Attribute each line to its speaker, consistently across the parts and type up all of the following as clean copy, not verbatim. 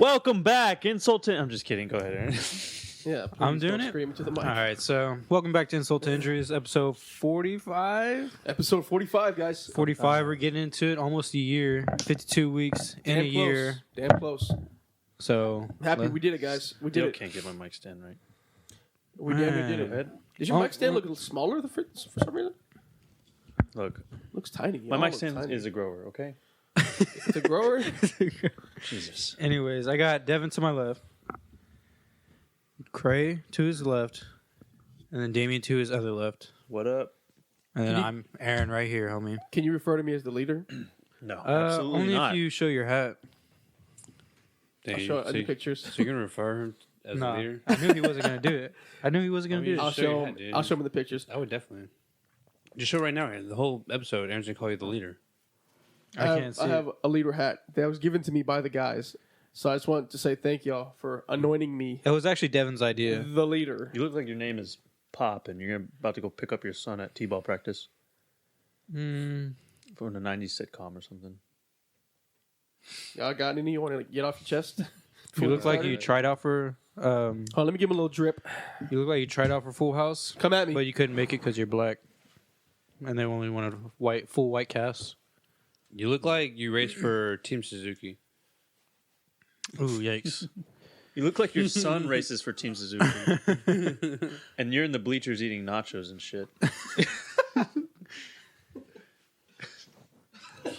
Speaker 1: Welcome back, Insult to... I'm just kidding. Go ahead, Aaron.
Speaker 2: Yeah,
Speaker 3: I'm doing it.
Speaker 2: Scream into the mic.
Speaker 3: All right, so welcome back to Insult to Injuries, episode 45.
Speaker 2: Episode 45, guys.
Speaker 3: 45, we're getting into it. Almost a year, 52 weeks in a year.
Speaker 2: Damn close.
Speaker 3: So
Speaker 2: Happy we did it, guys. We did
Speaker 1: Still
Speaker 2: it.
Speaker 1: can't get my mic stand right.
Speaker 2: We damn near did it. Did your mic stand look a little smaller for some reason?
Speaker 1: Look,
Speaker 2: Looks tiny.
Speaker 1: my mic stand is a grower, okay?
Speaker 2: It's a grower?
Speaker 1: Jesus.
Speaker 3: Anyways, I got Devin to my left, Cray to his left, and then Damien to his other left.
Speaker 1: What up?
Speaker 3: And then I'm Aaron right here, homie.
Speaker 2: Can you refer to me as the leader?
Speaker 1: No, absolutely
Speaker 3: only
Speaker 1: not.
Speaker 3: if you show your hat.
Speaker 2: I'll show other pictures.
Speaker 4: So you're going to refer him as a leader?
Speaker 3: I knew he wasn't going to do it. I knew he wasn't going to do it.
Speaker 2: I'll show him. I'll show him the pictures.
Speaker 4: I would definitely. Just show right now, Aaron. The whole episode, Aaron's going to call you the leader.
Speaker 3: I can't see
Speaker 2: I have a leader hat that was given to me by the guys. So I just want to say thank y'all for anointing me
Speaker 3: It was actually Devin's idea.
Speaker 2: the leader.
Speaker 1: You look like your name is Pop, and you're about to go pick up your son at T-ball practice from the 90s sitcom or something.
Speaker 2: Y'all got any you want to get off your chest?
Speaker 3: You look like you tried out for...
Speaker 2: Oh, let me give him a little drip.
Speaker 3: You look like you tried out for Full House,
Speaker 2: Come at me.
Speaker 3: but you couldn't make it because you're black. And they only wanted full white cast.
Speaker 4: You look like you raced for Team Suzuki.
Speaker 3: Ooh, yikes.
Speaker 1: You look like your son races for Team Suzuki. And you're in the bleachers eating nachos and shit.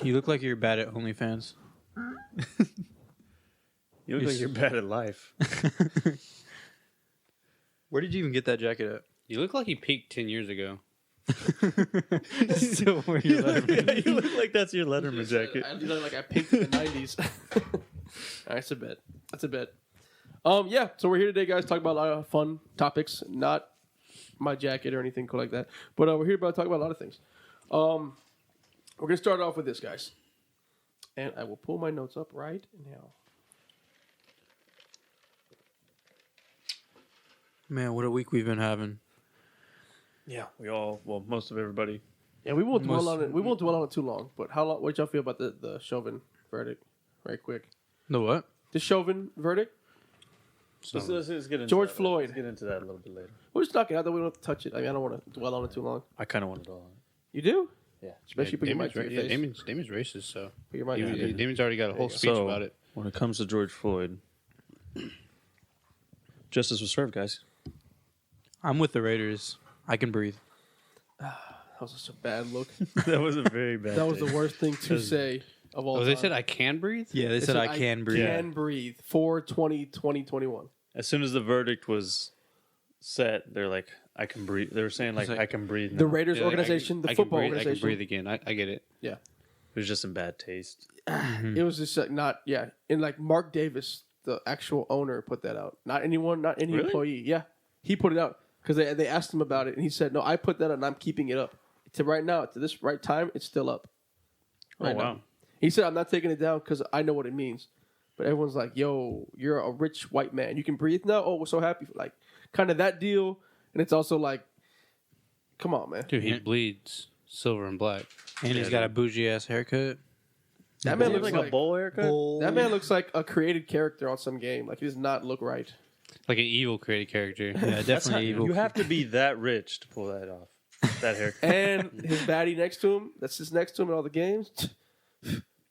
Speaker 3: You look like you're bad at OnlyFans.
Speaker 1: You look like you're bad at life.
Speaker 3: Where did you even get that jacket at?
Speaker 4: You look like you peaked 10 years ago.
Speaker 3: Still wearing your Letterman.
Speaker 1: Yeah, you look like that's your Letterman jacket.
Speaker 2: I look like I pinked in the 90s. All right, that's a bet. That's a bet. Yeah, so we're here today, guys, talk about a lot of fun topics. Not my jacket or anything cool like that. But we're here to talk about a lot of things. We're going to start off with this, guys. And I will pull my notes up right now.
Speaker 3: Man, what a week we've been having.
Speaker 1: Yeah, most of everybody.
Speaker 2: Yeah, we won't dwell on it. We won't dwell on it too long. But what did y'all feel about the Chauvin verdict? Right quick.
Speaker 3: The what?
Speaker 2: The Chauvin verdict?
Speaker 1: Let's get into
Speaker 2: George
Speaker 1: that.
Speaker 2: Floyd.
Speaker 1: Let's get into that a little bit later.
Speaker 2: We'll just knock it out that we don't have to touch it. I don't want to dwell on it too long.
Speaker 1: I kind of want to dwell on it.
Speaker 2: You do?
Speaker 1: Yeah.
Speaker 2: Especially put your mic to your face.
Speaker 4: Damien's racist, so
Speaker 2: Put your mic to your face.
Speaker 4: Damien's already got a whole speech
Speaker 1: So,
Speaker 4: about it.
Speaker 1: when it comes to George Floyd, justice was served, guys.
Speaker 3: I'm with the Raiders. I can breathe.
Speaker 2: That was such a bad look.
Speaker 1: That was a very bad
Speaker 2: That was the worst thing to say of all time.
Speaker 4: They said I can breathe?
Speaker 3: Yeah, they said I can breathe.
Speaker 2: Can breathe. 4/20/2021.
Speaker 1: As soon as the verdict was set, they're like, I can breathe. They were saying, like,
Speaker 3: like-
Speaker 1: I can breathe now.
Speaker 2: The Raiders
Speaker 4: Yeah, like,
Speaker 2: organization, the
Speaker 4: I
Speaker 2: football
Speaker 4: can breathe,
Speaker 2: organization.
Speaker 4: I can breathe again. I get it.
Speaker 2: Yeah.
Speaker 1: It was just in bad taste.
Speaker 2: It was just not, yeah. And like Mark Davis, the actual owner, put that out. Not anyone, not any
Speaker 1: Really?
Speaker 2: employee. Yeah. He put it out because they asked him about it. And he said, no, I put that out and I'm keeping it up. To right now, to this right time, it's still up. Right
Speaker 1: wow.
Speaker 2: now. He said, I'm not taking it down because I know what it means. But everyone's like, yo, you're a rich white man. You can breathe now? Oh, we're so happy. Like, kind of that deal. And it's also like, come on, man.
Speaker 4: Dude, he bleeds silver and black.
Speaker 3: And he's got a bougie-ass haircut.
Speaker 2: That man looks
Speaker 1: like
Speaker 2: like
Speaker 1: a bowl haircut?
Speaker 2: That man looks like a created character on some game. Like, he does not look right.
Speaker 4: Like an evil created character.
Speaker 3: Yeah,
Speaker 1: That's
Speaker 3: definitely
Speaker 1: not,
Speaker 3: evil.
Speaker 1: you have to be that rich to pull that off. That haircut.
Speaker 2: And his baddie next to him, that's just next to him in all the games,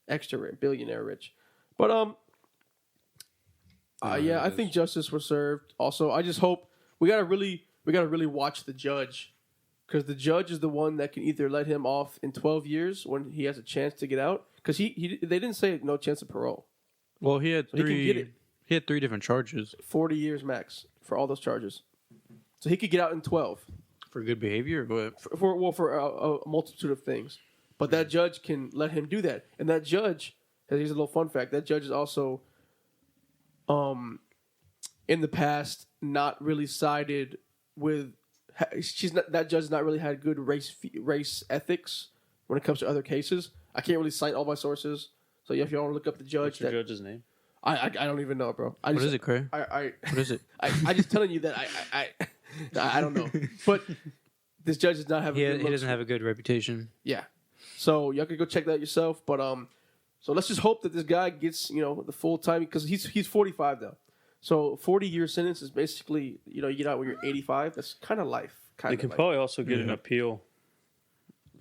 Speaker 2: extra rich, billionaire rich. But yeah, I think justice was served. Also, I just hope we gotta really watch the judge, because the judge is the one that can either let him off in 12 years when he has a chance to get out, because they didn't say no chance of parole.
Speaker 3: Well, he had
Speaker 2: So he can get it.
Speaker 3: He had 3 different charges
Speaker 2: 40 years max for all those charges, so he could get out in 12.
Speaker 3: for good behavior. But
Speaker 2: For a multitude of things. But that judge can let him do that. And that judge, here's a little fun fact, that judge is also, in the past, not really sided with, that judge has not really had good race ethics when it comes to other cases. I can't really cite all my sources. So if you want to look up the judge.
Speaker 1: What's your judge's name?
Speaker 2: I don't even know, bro.
Speaker 3: what is it, Cray?
Speaker 2: What
Speaker 3: is it?
Speaker 2: I just telling you that I don't know. But this judge does not have
Speaker 3: He doesn't have a good reputation.
Speaker 2: Yeah. So y'all could go check that yourself. But So let's just hope that this guy gets the full time because he's 45 now. So 40-year sentence is basically you get out when you're 85. That's kind of life.
Speaker 1: They can probably also get an appeal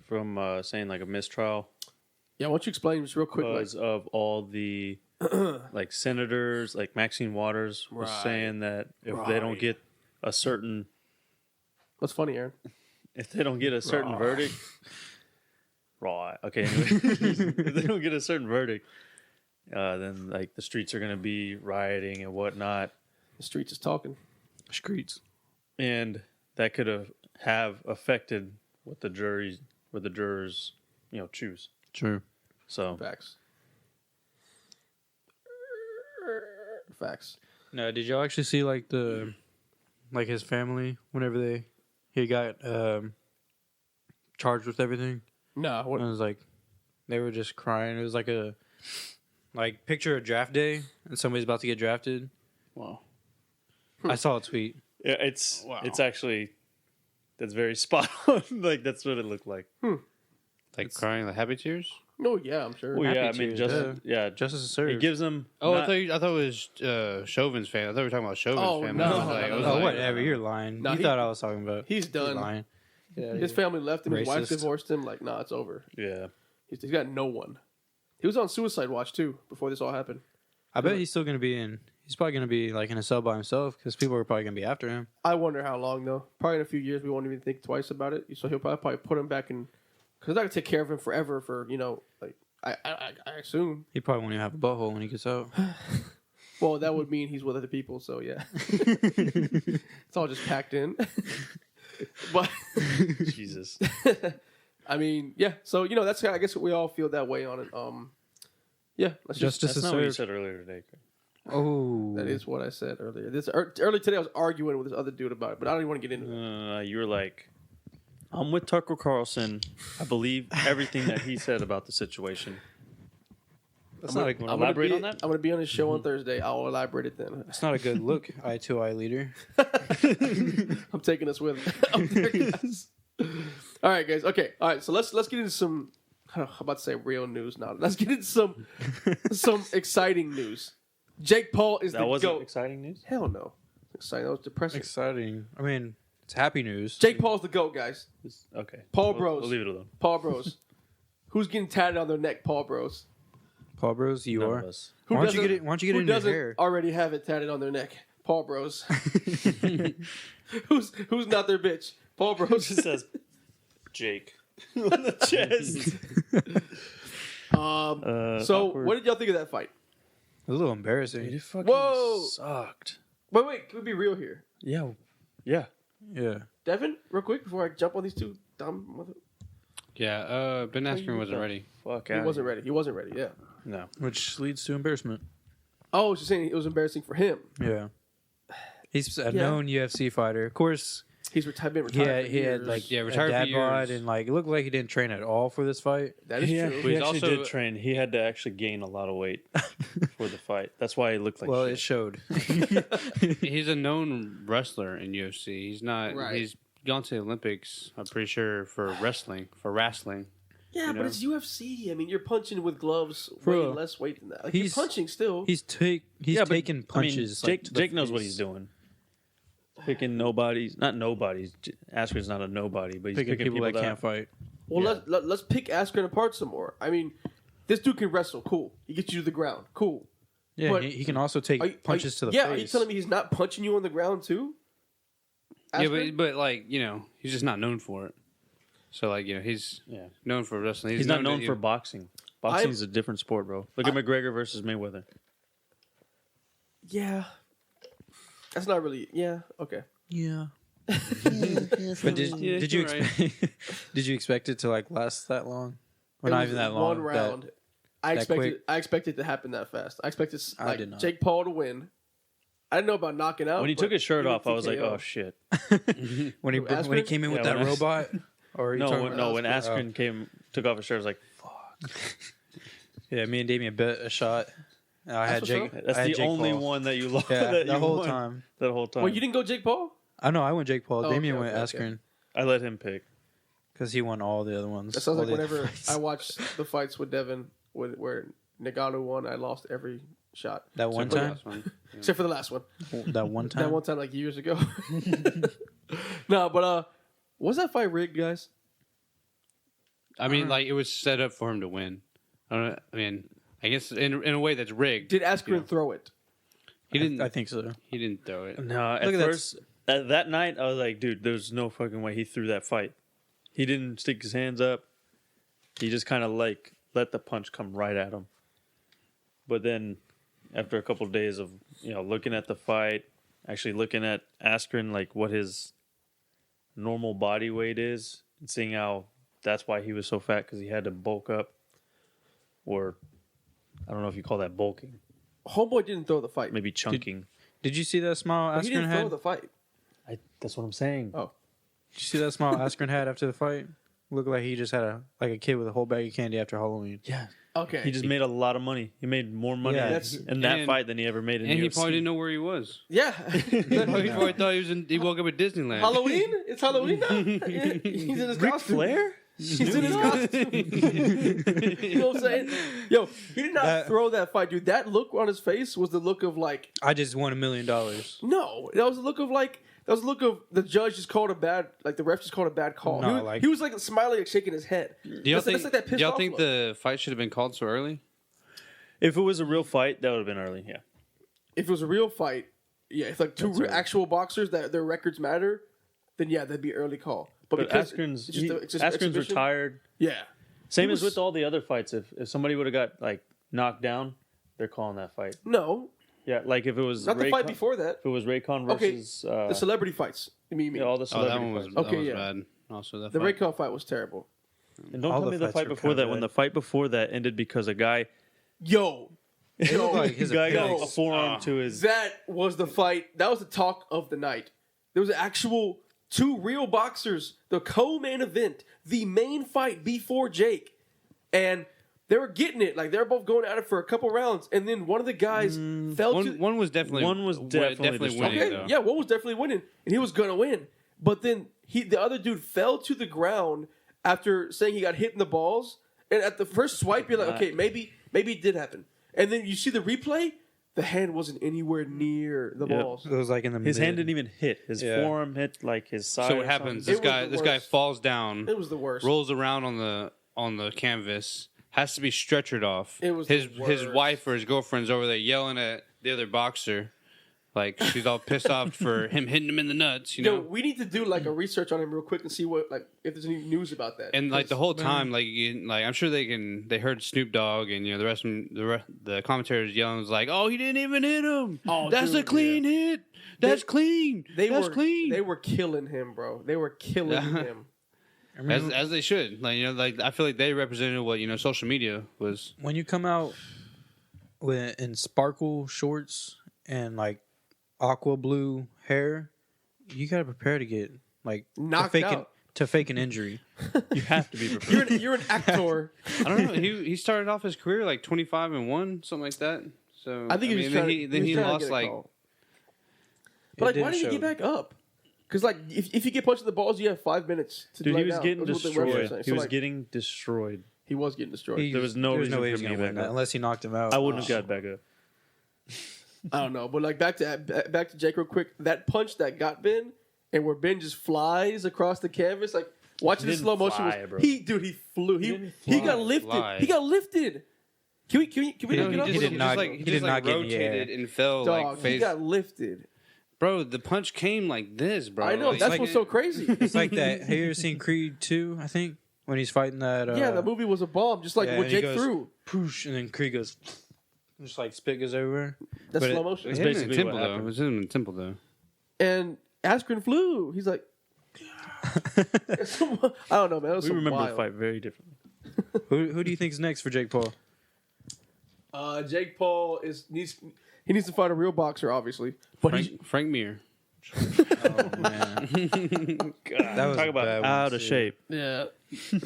Speaker 1: from saying like a mistrial.
Speaker 2: Yeah, why don't you explain just real quick?
Speaker 1: Because of all the like senators, like Maxine Waters was saying that if they don't get a certain,
Speaker 2: what's funny, Aaron?
Speaker 1: If they don't get a certain verdict, okay. If they don't get a certain verdict, then like the streets are going to be rioting and whatnot.
Speaker 2: The streets is talking.
Speaker 3: Streets.
Speaker 1: And that could have affected what the jurors, choose.
Speaker 3: True.
Speaker 1: So
Speaker 2: Facts.
Speaker 3: No, did y'all actually see like his family whenever he got charged with everything?
Speaker 2: No, what?
Speaker 3: It was like they were just crying. It was like a picture of draft day and somebody's about to get drafted.
Speaker 1: Wow.
Speaker 3: I saw a tweet.
Speaker 1: Yeah, it's actually that's very spot on. Like that's what it looked like.
Speaker 4: Like crying, like happy tears.
Speaker 2: No, yeah, I'm sure.
Speaker 1: Well, yeah, I
Speaker 3: Happy
Speaker 1: mean,
Speaker 3: tears,
Speaker 1: justice
Speaker 3: is served.
Speaker 1: It gives them.
Speaker 4: Oh,
Speaker 1: not-
Speaker 4: I thought it was Chauvin's fan. I thought we were talking about Chauvin's family.
Speaker 2: no,
Speaker 4: I was
Speaker 2: no,
Speaker 4: like,
Speaker 3: whatever. You're lying.
Speaker 2: No,
Speaker 3: You thought I was talking about.
Speaker 2: He's
Speaker 3: You're
Speaker 2: done.
Speaker 3: lying. Yeah,
Speaker 2: His family left him. His wife
Speaker 3: Racist.
Speaker 2: divorced him. Like, nah, it's over.
Speaker 1: Yeah.
Speaker 2: He's got no one. He was on suicide watch too before this all happened.
Speaker 3: I bet he's still gonna be in. He's probably gonna be like in a cell by himself because people are probably gonna be after him.
Speaker 2: I wonder how long though. Probably in a few years we won't even think twice about it. So he'll probably put him back in because they're not gonna take care of him forever. For like I assume.
Speaker 3: He probably won't even have a butthole when he gets out.
Speaker 2: Well, that would mean he's with other people. So yeah, it's all just packed in. But
Speaker 1: Jesus.
Speaker 2: I mean, yeah. So that's I guess we all feel that way on it. Yeah, let's just.
Speaker 3: Justice
Speaker 1: That's
Speaker 3: is
Speaker 1: not what you
Speaker 3: served.
Speaker 1: said earlier today. Craig.
Speaker 3: Oh,
Speaker 2: That is what I said earlier. Early today, I was arguing with this other dude about it, but I don't even want to get into it.
Speaker 1: You were like, I'm with Tucker Carlson. I believe everything that he said about the situation.
Speaker 3: that's
Speaker 1: I'm
Speaker 3: not.
Speaker 1: gonna elaborate on that?
Speaker 2: I'm going to be on his show on Thursday. I'll elaborate it then.
Speaker 3: That's not a good look. Eye to eye leader.
Speaker 2: I'm taking us with me. Up there, guys. All right, guys. Okay. All right. So let's get into some. I'm about to say real news now. Let's get into some exciting news. Jake Paul is
Speaker 1: That
Speaker 2: the
Speaker 1: wasn't
Speaker 2: GOAT.
Speaker 1: exciting news?
Speaker 2: Hell no. Exciting. That was depressing.
Speaker 3: Exciting. I mean, it's happy news.
Speaker 2: Jake Paul's the GOAT, guys.
Speaker 1: Okay.
Speaker 2: Paul
Speaker 1: We'll-
Speaker 2: Bros.
Speaker 1: We'll leave it alone.
Speaker 2: Paul Bros. Who's getting tatted on their neck? Paul Bros.
Speaker 3: Paul Bros, you
Speaker 1: None
Speaker 3: are.
Speaker 1: of us.
Speaker 2: Who
Speaker 3: Why don't you
Speaker 2: doesn't-
Speaker 3: get it? Why don't you get
Speaker 2: Who
Speaker 3: it in your
Speaker 2: doesn't
Speaker 3: hair?
Speaker 2: already have it tatted on their neck? Paul Bros. Who's not their bitch? Paul Bros.
Speaker 1: Just says Jake on the chest.
Speaker 2: So
Speaker 1: awkward.
Speaker 2: what did y'all think of that fight?
Speaker 3: It was a little embarrassing.
Speaker 1: It fucking
Speaker 2: Whoa!
Speaker 1: sucked.
Speaker 2: Wait, can we be real here?
Speaker 1: Yeah. Yeah.
Speaker 3: Yeah.
Speaker 2: Devin, real quick before I jump on these two dumb mother.
Speaker 4: yeah, Ben Askren wasn't ready.
Speaker 1: Fuck
Speaker 2: He
Speaker 1: out.
Speaker 2: wasn't ready. He wasn't ready. Yeah.
Speaker 1: No.
Speaker 3: Which leads to embarrassment.
Speaker 2: Oh, she's saying it was embarrassing for him.
Speaker 3: Yeah. He's a
Speaker 2: Yeah.
Speaker 3: known UFC fighter. Of course,
Speaker 2: He's been retired.
Speaker 3: he had
Speaker 2: for
Speaker 3: like
Speaker 4: Yeah,
Speaker 3: a
Speaker 4: retired for
Speaker 3: dad bod
Speaker 4: years.
Speaker 3: and like it looked like he didn't train at all for this fight.
Speaker 2: that is
Speaker 1: He,
Speaker 2: true.
Speaker 1: he
Speaker 4: He's
Speaker 1: actually
Speaker 4: also-
Speaker 1: did train. He had to actually gain a lot of weight for the fight. That's why he looked like
Speaker 3: Well,
Speaker 1: shit.
Speaker 3: it showed.
Speaker 4: He's a known wrestler in UFC. He's not.
Speaker 2: Right.
Speaker 4: He's gone to the Olympics. I'm pretty sure for wrestling.
Speaker 2: Yeah,
Speaker 4: you
Speaker 2: but
Speaker 4: know?
Speaker 2: it's UFC. I mean, you're punching with gloves
Speaker 3: Bro,
Speaker 2: way less weight than that. Like,
Speaker 3: he's-
Speaker 2: you're punching still.
Speaker 3: He's
Speaker 1: Yeah, but,
Speaker 3: taking punches.
Speaker 1: I mean,
Speaker 3: like,
Speaker 1: Jake
Speaker 3: the
Speaker 1: knows what
Speaker 3: face.
Speaker 1: he's doing. Picking nobodies. Not nobodies. Askren's not a nobody, but he's
Speaker 3: Picking
Speaker 1: picking
Speaker 3: people that can't fight.
Speaker 2: Well, let's pick Askren apart some more. I mean, this dude can wrestle. Cool. He gets you to the ground. Cool.
Speaker 3: Yeah,
Speaker 2: But-
Speaker 3: he can also take punches to the
Speaker 2: yeah,
Speaker 3: face.
Speaker 2: are you telling me he's not punching you on the ground too?
Speaker 4: Yeah,
Speaker 2: Askren?
Speaker 4: but like he's just not known for it. So like he's
Speaker 1: Yeah.
Speaker 4: known for wrestling.
Speaker 1: He's not known
Speaker 4: to-
Speaker 1: for boxing. Boxing's a different sport, bro. Look at McGregor versus Mayweather.
Speaker 2: Yeah. That's not really. Yeah. Okay.
Speaker 3: Yeah. But did you
Speaker 4: you're right.
Speaker 3: expect did you expect it to like last that long? Or
Speaker 2: It
Speaker 3: not
Speaker 2: was
Speaker 3: even that long.
Speaker 2: One round. I
Speaker 3: that
Speaker 2: expected.
Speaker 3: quick?
Speaker 2: I expected it to happen that fast. I expected
Speaker 3: I did not.
Speaker 2: Jake Paul to win. I didn't know about knocking out.
Speaker 1: When he
Speaker 2: but
Speaker 1: took his shirt
Speaker 2: he
Speaker 1: off, I was like,
Speaker 2: TKO.
Speaker 1: "Oh shit!"
Speaker 3: When he
Speaker 2: Askren?
Speaker 3: came in with
Speaker 1: Yeah,
Speaker 3: that
Speaker 1: when
Speaker 3: robot. Or are you talking about-
Speaker 1: When Askren took off his shirt, I was like,
Speaker 3: Yeah, me and Damien bet a shot. I had
Speaker 2: what's
Speaker 3: Jake.
Speaker 2: up.
Speaker 1: "That's
Speaker 3: I had
Speaker 1: the
Speaker 3: Jake
Speaker 1: only
Speaker 3: Paul.
Speaker 1: one that you lost."
Speaker 3: Yeah,
Speaker 1: that
Speaker 3: the
Speaker 1: you
Speaker 3: whole
Speaker 1: won.
Speaker 3: time.
Speaker 1: That whole time.
Speaker 2: Wait, you didn't go Jake Paul?
Speaker 3: I know I went Jake Paul.
Speaker 2: Oh,
Speaker 3: Damien
Speaker 2: okay,
Speaker 3: went
Speaker 2: okay,
Speaker 3: Askren
Speaker 1: I let him pick.
Speaker 3: because he won all the other ones.
Speaker 2: That sounds
Speaker 3: all
Speaker 2: like
Speaker 3: the
Speaker 2: whenever
Speaker 3: fights.
Speaker 2: I watch the fights with Devin, where Nagano won. I lost every shot.
Speaker 3: That one
Speaker 4: Except for the
Speaker 3: time?
Speaker 4: last one. Yeah.
Speaker 2: Except for the last one.
Speaker 3: That one time?
Speaker 2: That one time, like years ago. No, but was that fight rigged, guys?
Speaker 4: I mean, like it was set up for him to win. I don't know. I mean, I guess in a way that's rigged.
Speaker 2: Did Askren
Speaker 4: Yeah.
Speaker 2: throw it?
Speaker 4: He didn't.
Speaker 3: I think so.
Speaker 4: He didn't throw it.
Speaker 1: No, at
Speaker 3: Look at that
Speaker 1: first, at that night, I was like, dude, there's no fucking way he threw that fight. He didn't stick his hands up. He just kind of like let the punch come right at him. But then, after a couple of days of looking at the fight, actually looking at Askren, like what his normal body weight is, and seeing how that's why he was so fat because he had to bulk up, or I don't know if you call that bulking,
Speaker 2: Homeboy didn't throw the fight.
Speaker 1: maybe chunking.
Speaker 3: Did you see that smile
Speaker 2: But he
Speaker 3: Askren
Speaker 2: didn't throw
Speaker 3: had?
Speaker 2: the fight.
Speaker 1: That's what I'm saying.
Speaker 2: Oh,
Speaker 3: Did you see that smile Askren had after the fight? Looked like he just had a kid with a whole bag of candy after Halloween.
Speaker 1: Yeah,
Speaker 2: okay.
Speaker 1: he just made a lot of money. He made more money
Speaker 3: Yeah.
Speaker 1: in that
Speaker 4: And-
Speaker 1: fight than he ever made in
Speaker 4: And
Speaker 1: UFC.
Speaker 4: he probably didn't know where he was.
Speaker 2: Yeah.
Speaker 4: He probably thought he was in. He woke up at Disneyland.
Speaker 2: Halloween? It's Halloween now? He's in his
Speaker 1: Ric
Speaker 2: costume.
Speaker 1: Flair?
Speaker 2: He's in his costume. You know what I'm saying? Yo, he did not throw that fight, dude. That look on his face was the look of like,
Speaker 3: I just won $1 million.
Speaker 2: no. That was the look of like, that was the look of the judge just called a bad, like the ref just called a bad call.
Speaker 3: No,
Speaker 2: He was like smiling and shaking his head.
Speaker 4: Do y'all
Speaker 2: That's like that
Speaker 4: think?
Speaker 2: pissed
Speaker 4: Do y'all
Speaker 2: off
Speaker 4: think
Speaker 2: look.
Speaker 4: the fight should have been called so early?
Speaker 1: If it was a real fight, that would have been early. Yeah.
Speaker 2: If it was a real fight, yeah, if like two
Speaker 1: That's right.
Speaker 2: actual boxers that their records matter, then yeah, that'd be early call. But
Speaker 1: But
Speaker 2: because
Speaker 1: Askren's
Speaker 2: it's just it's just
Speaker 1: Askren's
Speaker 2: exhibition-
Speaker 1: retired.
Speaker 2: Yeah.
Speaker 1: Same
Speaker 2: He
Speaker 1: as
Speaker 2: was-
Speaker 1: with all the other fights. If somebody would have got like knocked down, they're calling that fight.
Speaker 2: No,
Speaker 1: Yeah, like if it was
Speaker 2: not the
Speaker 1: Ray
Speaker 2: fight
Speaker 1: Con-
Speaker 2: before that.
Speaker 1: If it was Raycon
Speaker 2: Okay,
Speaker 1: versus
Speaker 2: The celebrity fights. You mean
Speaker 1: yeah, all the
Speaker 4: Oh,
Speaker 1: celebrity
Speaker 4: that one was
Speaker 1: fights.
Speaker 4: that
Speaker 2: Okay,
Speaker 4: was
Speaker 2: yeah.
Speaker 4: bad. Also, that
Speaker 2: The
Speaker 4: fight.
Speaker 2: Raycon fight was terrible.
Speaker 1: And don't
Speaker 3: All
Speaker 1: tell
Speaker 3: the
Speaker 1: me the
Speaker 3: fights
Speaker 1: fight
Speaker 3: were
Speaker 1: before
Speaker 3: kinda
Speaker 1: that. When
Speaker 3: bad.
Speaker 1: the fight before that ended because a guy,
Speaker 2: Yo, yo,
Speaker 3: like his
Speaker 1: guy got
Speaker 3: appendix.
Speaker 1: a forearm to his.
Speaker 2: that was the fight. That was the talk of the night. There was an actual two real boxers, the co-main event, the main fight before Jake, and they were getting it. Like they were both going at it for a couple rounds, and then one of the guys fell to.
Speaker 4: One was definitely
Speaker 1: definitely
Speaker 4: winning.
Speaker 2: Okay,
Speaker 4: Though.
Speaker 2: yeah, one was definitely winning, and he was gonna win. But then the other dude fell to the ground after saying he got hit in the balls. And at the first swipe, you're like, okay, maybe it did happen. And then you see the replay, the hand wasn't anywhere near the
Speaker 1: Yep.
Speaker 2: balls.
Speaker 3: It was like in the
Speaker 1: His hand
Speaker 3: mid.
Speaker 1: didn't even hit. His
Speaker 3: Yeah.
Speaker 1: forearm hit like his side.
Speaker 4: So
Speaker 1: or
Speaker 4: what happens?
Speaker 1: something.
Speaker 2: It was
Speaker 4: This
Speaker 2: the
Speaker 4: guy
Speaker 2: worst.
Speaker 4: falls down,
Speaker 2: It was the worst.
Speaker 4: rolls around on the canvas, has to be stretchered off.
Speaker 2: It was
Speaker 4: his
Speaker 2: the
Speaker 4: his
Speaker 2: worst.
Speaker 4: wife or his girlfriend's over there yelling at the other boxer, like she's all pissed off for him hitting him in the nuts, you
Speaker 2: Yo,
Speaker 4: know.
Speaker 2: we need to do like a research on him real quick and see what if there's any news about that.
Speaker 4: And like the
Speaker 2: Because-
Speaker 4: whole time, like I'm sure they heard Snoop Dogg and the rest of the commentators yelling was like, "Oh, he didn't even hit him.
Speaker 2: Oh,
Speaker 4: That's a
Speaker 2: dude,
Speaker 4: clean hit. That's clean. That's
Speaker 2: were
Speaker 4: clean."
Speaker 2: They were killing him, bro. They were killing him.
Speaker 3: I mean,
Speaker 4: as they should. Like I feel like they represented what social media was.
Speaker 3: when you come out in sparkle shorts and like aqua blue hair, you gotta prepare to get like
Speaker 2: Knocked
Speaker 3: to
Speaker 2: out.
Speaker 3: fake an injury.
Speaker 1: You have to be prepared.
Speaker 2: You're an actor.
Speaker 4: I don't know. He started off his career like 25-1, something like that. So
Speaker 2: I think he was trying.
Speaker 4: then he
Speaker 2: was trying to
Speaker 4: lost
Speaker 2: get a
Speaker 4: like.
Speaker 2: call. But like, why
Speaker 3: didn't
Speaker 2: didn't he
Speaker 3: show.
Speaker 2: get back up? Because like, if you get punched in the balls, you have 5 minutes to
Speaker 1: Dude,
Speaker 2: lie
Speaker 1: he was
Speaker 2: down.
Speaker 1: getting
Speaker 2: That's what the refs were
Speaker 1: destroyed.
Speaker 2: saying.
Speaker 1: He
Speaker 2: So,
Speaker 1: was
Speaker 2: like,
Speaker 1: getting destroyed.
Speaker 2: he was getting destroyed.
Speaker 1: There was no reason
Speaker 3: way
Speaker 1: for
Speaker 3: he was
Speaker 1: me
Speaker 3: gonna
Speaker 1: to
Speaker 3: win
Speaker 1: back
Speaker 3: that
Speaker 1: up.
Speaker 3: unless he knocked him out.
Speaker 1: I wouldn't have got back up.
Speaker 2: I don't know, but like back to Jake real quick. That punch that got Ben, and where Ben just flies across the canvas, like watching the
Speaker 1: didn't
Speaker 2: slow motion.
Speaker 1: fly, bro.
Speaker 2: He flew. He got lifted.
Speaker 4: fly.
Speaker 2: He got lifted. Can we
Speaker 3: He
Speaker 2: look it up?
Speaker 3: did not-
Speaker 4: like,
Speaker 3: he did not get in the air.
Speaker 4: rotated and fell
Speaker 2: Dog,
Speaker 4: like
Speaker 2: he
Speaker 4: face.
Speaker 2: got lifted.
Speaker 4: Bro, the punch came like this, bro.
Speaker 2: I know.
Speaker 4: Like,
Speaker 2: That's
Speaker 3: like-
Speaker 2: what's so crazy.
Speaker 3: It's like that. Have you ever seen Creed 2, I think? When he's fighting that.
Speaker 2: Yeah, the movie was a bomb, just like
Speaker 3: yeah,
Speaker 2: what
Speaker 3: and he
Speaker 2: Jake
Speaker 3: goes-
Speaker 2: threw.
Speaker 3: Poosh, and then Creed goes. Just like spit goes everywhere.
Speaker 2: That's
Speaker 3: but
Speaker 2: slow
Speaker 3: it-
Speaker 2: motion.
Speaker 4: It
Speaker 1: That's
Speaker 4: hit him in
Speaker 1: basically
Speaker 4: temple
Speaker 1: what
Speaker 4: though.
Speaker 1: happened.
Speaker 4: It was hit him in temple though.
Speaker 2: And Askren flew. He's like, I don't know, man. That was
Speaker 1: We
Speaker 2: some
Speaker 1: remember
Speaker 2: wild.
Speaker 1: the fight very differently.
Speaker 3: Who do you think's next for Jake Paul?
Speaker 2: Jake Paul needs to fight a real boxer, obviously. But he's
Speaker 4: Frank Mir.
Speaker 3: Oh man,
Speaker 1: That
Speaker 3: was
Speaker 1: talk
Speaker 3: a
Speaker 1: about
Speaker 3: bad one,
Speaker 1: out of
Speaker 3: too.
Speaker 1: shape.
Speaker 2: yeah,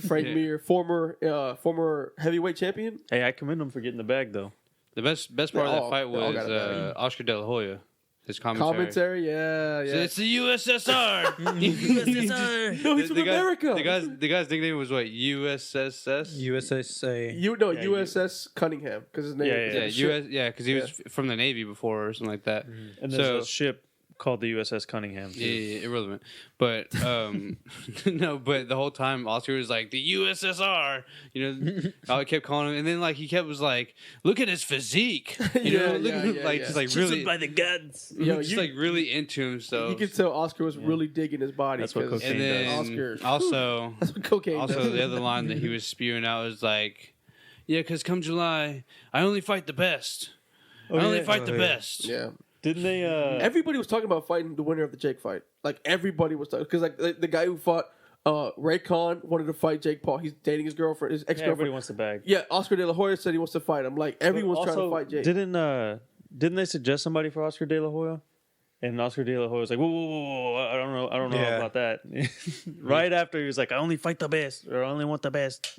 Speaker 2: Frank
Speaker 4: Yeah.
Speaker 2: Mir, former heavyweight champion.
Speaker 1: Hey, I commend him for getting the bag though.
Speaker 4: The best part
Speaker 2: They
Speaker 4: of
Speaker 2: all-
Speaker 4: that fight
Speaker 2: they all
Speaker 4: was
Speaker 2: got it bad.
Speaker 4: Oscar De La Hoya. His commentary.
Speaker 2: Yeah.
Speaker 4: So it's the USSR.
Speaker 1: USSR.
Speaker 2: No, he's from America.
Speaker 4: The guy's nickname was what? USSS.
Speaker 3: USSA.
Speaker 2: USS Cunningham because his name.
Speaker 4: Because he was from the Navy before or something like that.
Speaker 1: And there's a ship called the USS Cunningham. Too.
Speaker 4: Yeah, irrelevant. But no, but the whole time Oscar was like the USSR. I kept calling him, and then like he was like, look at his physique. Just like really
Speaker 1: by the guns.
Speaker 4: just like really into himself.
Speaker 2: You could tell Oscar was really digging his body.
Speaker 1: That's what cocaine
Speaker 4: and then
Speaker 2: Oscar.
Speaker 4: Also,
Speaker 2: That's what cocaine
Speaker 4: also
Speaker 2: does.
Speaker 4: the other line that he was spewing out was like, yeah, because come July, I only fight the best. I only fight the best.
Speaker 2: Yeah.
Speaker 1: Didn't they?
Speaker 2: Everybody was talking about fighting the winner of the Jake fight. Like everybody was talking because like the guy who fought Ray Khan wanted to fight Jake Paul. He's dating his girlfriend, his ex
Speaker 1: everybody
Speaker 2: girlfriend.
Speaker 1: wants the bag.
Speaker 2: Yeah, Oscar De La Hoya said he wants to fight him. Like everyone's trying to fight Jake.
Speaker 1: Didn't they suggest somebody for Oscar De La Hoya? And Oscar De La Hoya was like, whoa, I don't know about that. Right after he was like, I only fight the best, or I only want the best.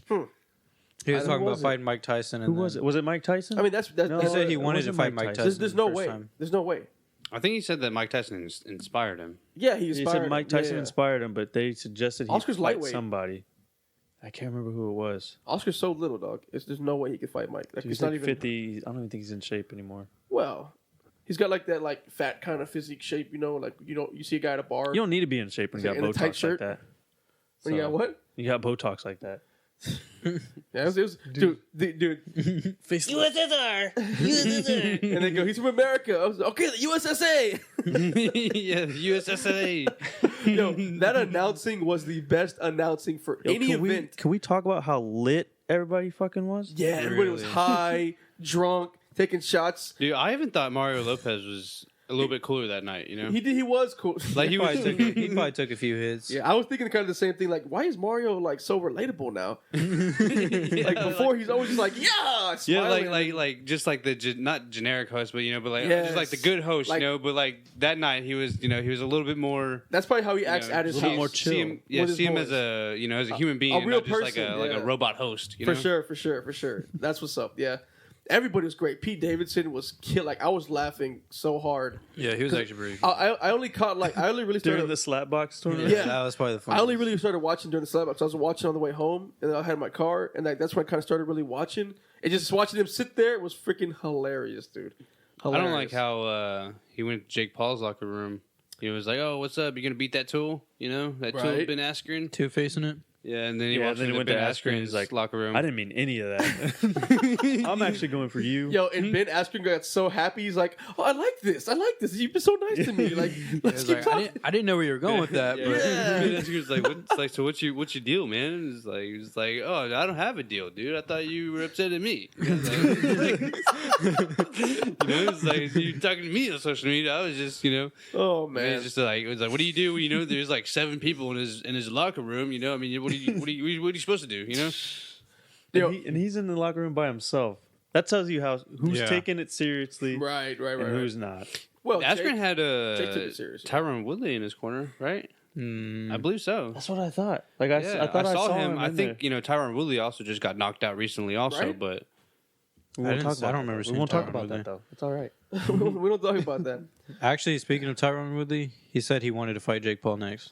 Speaker 3: He was talking about
Speaker 1: was it?
Speaker 3: fighting Mike Tyson.
Speaker 1: Who was it? Was it Mike Tyson?
Speaker 2: I mean, that's
Speaker 1: No,
Speaker 3: He said he
Speaker 1: it
Speaker 3: wanted to
Speaker 1: wasn't
Speaker 3: fight
Speaker 1: Mike
Speaker 3: Mike
Speaker 1: Tyson.
Speaker 3: Tyson.
Speaker 2: there's no
Speaker 3: the first
Speaker 2: way.
Speaker 3: time.
Speaker 2: There's no way.
Speaker 4: I think he said that Mike Tyson inspired him.
Speaker 2: Yeah, he
Speaker 1: He
Speaker 2: inspired.
Speaker 1: said Mike Tyson
Speaker 2: yeah.
Speaker 1: inspired him, but they suggested he
Speaker 2: Oscar's
Speaker 1: fight
Speaker 2: lightweight.
Speaker 1: somebody. I can't remember who it was.
Speaker 2: Oscar's so little, dog. There's no way he could fight Mike. Like,
Speaker 1: He's
Speaker 2: it's not
Speaker 1: like
Speaker 2: even
Speaker 1: 50. I don't even think he's in shape anymore.
Speaker 2: Well, he's got like that like fat kind of physique shape. Like you see a guy at a bar.
Speaker 1: You don't need to be in shape when you got
Speaker 2: In a tight
Speaker 1: Botox
Speaker 2: shirt?
Speaker 1: like that.
Speaker 2: when you got what?
Speaker 1: You got Botox like that.
Speaker 2: Yeah, it was dude.
Speaker 1: USSR.
Speaker 2: And they go, he's from America. I was like, okay, the USSA.
Speaker 4: Yeah, the USSA.
Speaker 2: Yo, that announcing was the best announcing for any event.
Speaker 1: Can we talk about how lit everybody fucking was?
Speaker 2: Yeah, everybody was high, drunk, taking shots.
Speaker 4: Dude, I even thought Mario Lopez was a little bit cooler that night.
Speaker 2: He was cool.
Speaker 4: Like he was.
Speaker 3: He probably took a few hits.
Speaker 2: Yeah, I was thinking kind of the same thing. Like, why is Mario like so relatable now? Like before, he's always just like, yeah,
Speaker 4: Yeah,
Speaker 2: smiling.
Speaker 4: like just like the not generic host, but but like
Speaker 2: Yes.
Speaker 4: just like the good host,
Speaker 2: Like-
Speaker 4: But like that night he was, he was a little bit more.
Speaker 2: That's probably how he acts at his
Speaker 1: little
Speaker 2: house.
Speaker 1: more chill.
Speaker 4: See him
Speaker 2: With his
Speaker 4: as a as a human being,
Speaker 2: a
Speaker 4: and
Speaker 2: real
Speaker 4: not just like
Speaker 2: person,
Speaker 4: like
Speaker 2: yeah.
Speaker 4: a robot host.
Speaker 2: For sure. That's what's up. Yeah. Everybody was great. Pete Davidson was kill. Like I was laughing so hard.
Speaker 3: Yeah, he was actually pretty.
Speaker 2: I only caught I only really started
Speaker 1: During the slap box tournament?
Speaker 2: Yeah.
Speaker 3: That was probably the
Speaker 2: I
Speaker 3: funniest.
Speaker 2: only really started watching during the slap. So I was watching on the way home, and then I had my car, and that's when I kind of started really watching. And just watching him sit there was freaking hilarious, dude.
Speaker 4: I don't like
Speaker 2: Hilarious.
Speaker 4: how he went to Jake Paul's locker room. He was like, "Oh, what's up? You gonna beat that tool? That tool
Speaker 2: Right.
Speaker 4: Ben Askren."
Speaker 3: Two-facing it.
Speaker 4: Yeah, and then he
Speaker 1: Yeah,
Speaker 4: walked
Speaker 1: then he
Speaker 4: into
Speaker 1: went to
Speaker 4: Ben
Speaker 1: Askren,
Speaker 4: Askren's
Speaker 1: he's like,
Speaker 4: locker room.
Speaker 1: I didn't mean any of that. I'm actually going for you.
Speaker 2: Yo, and Ben Askren got so happy. He's like, "Oh, I like this. You've been so nice to me. Like, let's
Speaker 3: He
Speaker 2: keep
Speaker 3: was like,
Speaker 2: talking."
Speaker 3: I didn't know where you were going with that.
Speaker 4: Yeah.
Speaker 3: But
Speaker 4: Ben Askren's like, so what's your deal, man? He's like, oh, I don't have a deal, dude. I thought you were upset at me. It's like you're talking to me on social media. I was just,
Speaker 2: Oh
Speaker 4: and
Speaker 2: man,
Speaker 4: it's just like, it was like, what do you do? There's like 7 people in his locker room. I mean, what are you supposed to do?
Speaker 2: Yo,
Speaker 1: And he's in the locker room by himself. That tells you who's
Speaker 3: Yeah.
Speaker 1: taking it seriously
Speaker 2: right.
Speaker 1: and who's not.
Speaker 2: Well,
Speaker 4: Askren had
Speaker 2: Jake took it seriously.
Speaker 4: Tyrone Woodley in his corner, right? I believe so.
Speaker 1: That's what I thought. Like I thought I saw him.
Speaker 4: I
Speaker 1: in
Speaker 4: think
Speaker 1: there.
Speaker 4: Tyron Woodley also just got knocked out recently, also.
Speaker 2: Right?
Speaker 4: But
Speaker 1: We won't
Speaker 3: I
Speaker 1: talk about
Speaker 3: don't
Speaker 1: that,
Speaker 3: remember
Speaker 1: though.
Speaker 3: seeing
Speaker 1: We won't talk
Speaker 3: Tyron
Speaker 1: about
Speaker 3: Woodley.
Speaker 1: that though. It's all right.
Speaker 2: we don't talk about that.
Speaker 3: actually, speaking of Tyron Woodley, he said he wanted to fight Jake Paul next.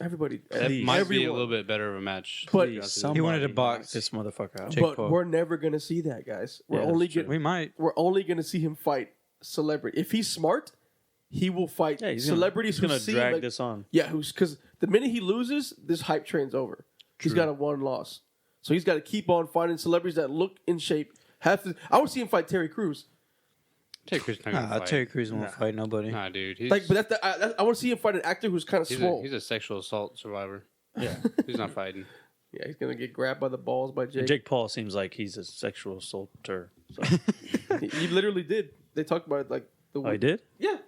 Speaker 2: Everybody,
Speaker 4: that
Speaker 1: Please.
Speaker 4: might be a
Speaker 2: everyone.
Speaker 4: little bit better of a match.
Speaker 2: But-
Speaker 3: He wanted to
Speaker 1: Somebody
Speaker 3: box
Speaker 1: knock this motherfucker out.
Speaker 3: Jake
Speaker 2: But
Speaker 3: Paul.
Speaker 2: we're never gonna see that, guys.
Speaker 1: Yeah, that's
Speaker 3: We might.
Speaker 2: We're only gonna see him fight celebrity. If he's smart, he will fight
Speaker 1: Yeah, he's
Speaker 2: celebrities
Speaker 1: He's gonna
Speaker 2: who seem
Speaker 1: drag
Speaker 2: like
Speaker 1: this on.
Speaker 2: yeah, who's because the minute he loses, this hype train's over. He's got a one loss, so he's got to keep on fighting celebrities that look in shape. I would see him fight Terry Crews.
Speaker 4: Terry Crews not gonna fight.
Speaker 3: Terry Crews won't fight nobody.
Speaker 4: Nah, dude. He's,
Speaker 2: Like, but I want to see him fight an actor who's kind of
Speaker 4: he's,
Speaker 2: swole.
Speaker 4: he's a sexual assault survivor.
Speaker 1: Yeah.
Speaker 4: He's not fighting.
Speaker 2: Yeah, he's gonna get grabbed by the balls by Jake.
Speaker 1: Jake Paul seems like he's a sexual assaulter. So.
Speaker 2: He literally did. They talked about it like the
Speaker 1: Oh, he did?
Speaker 2: Yeah.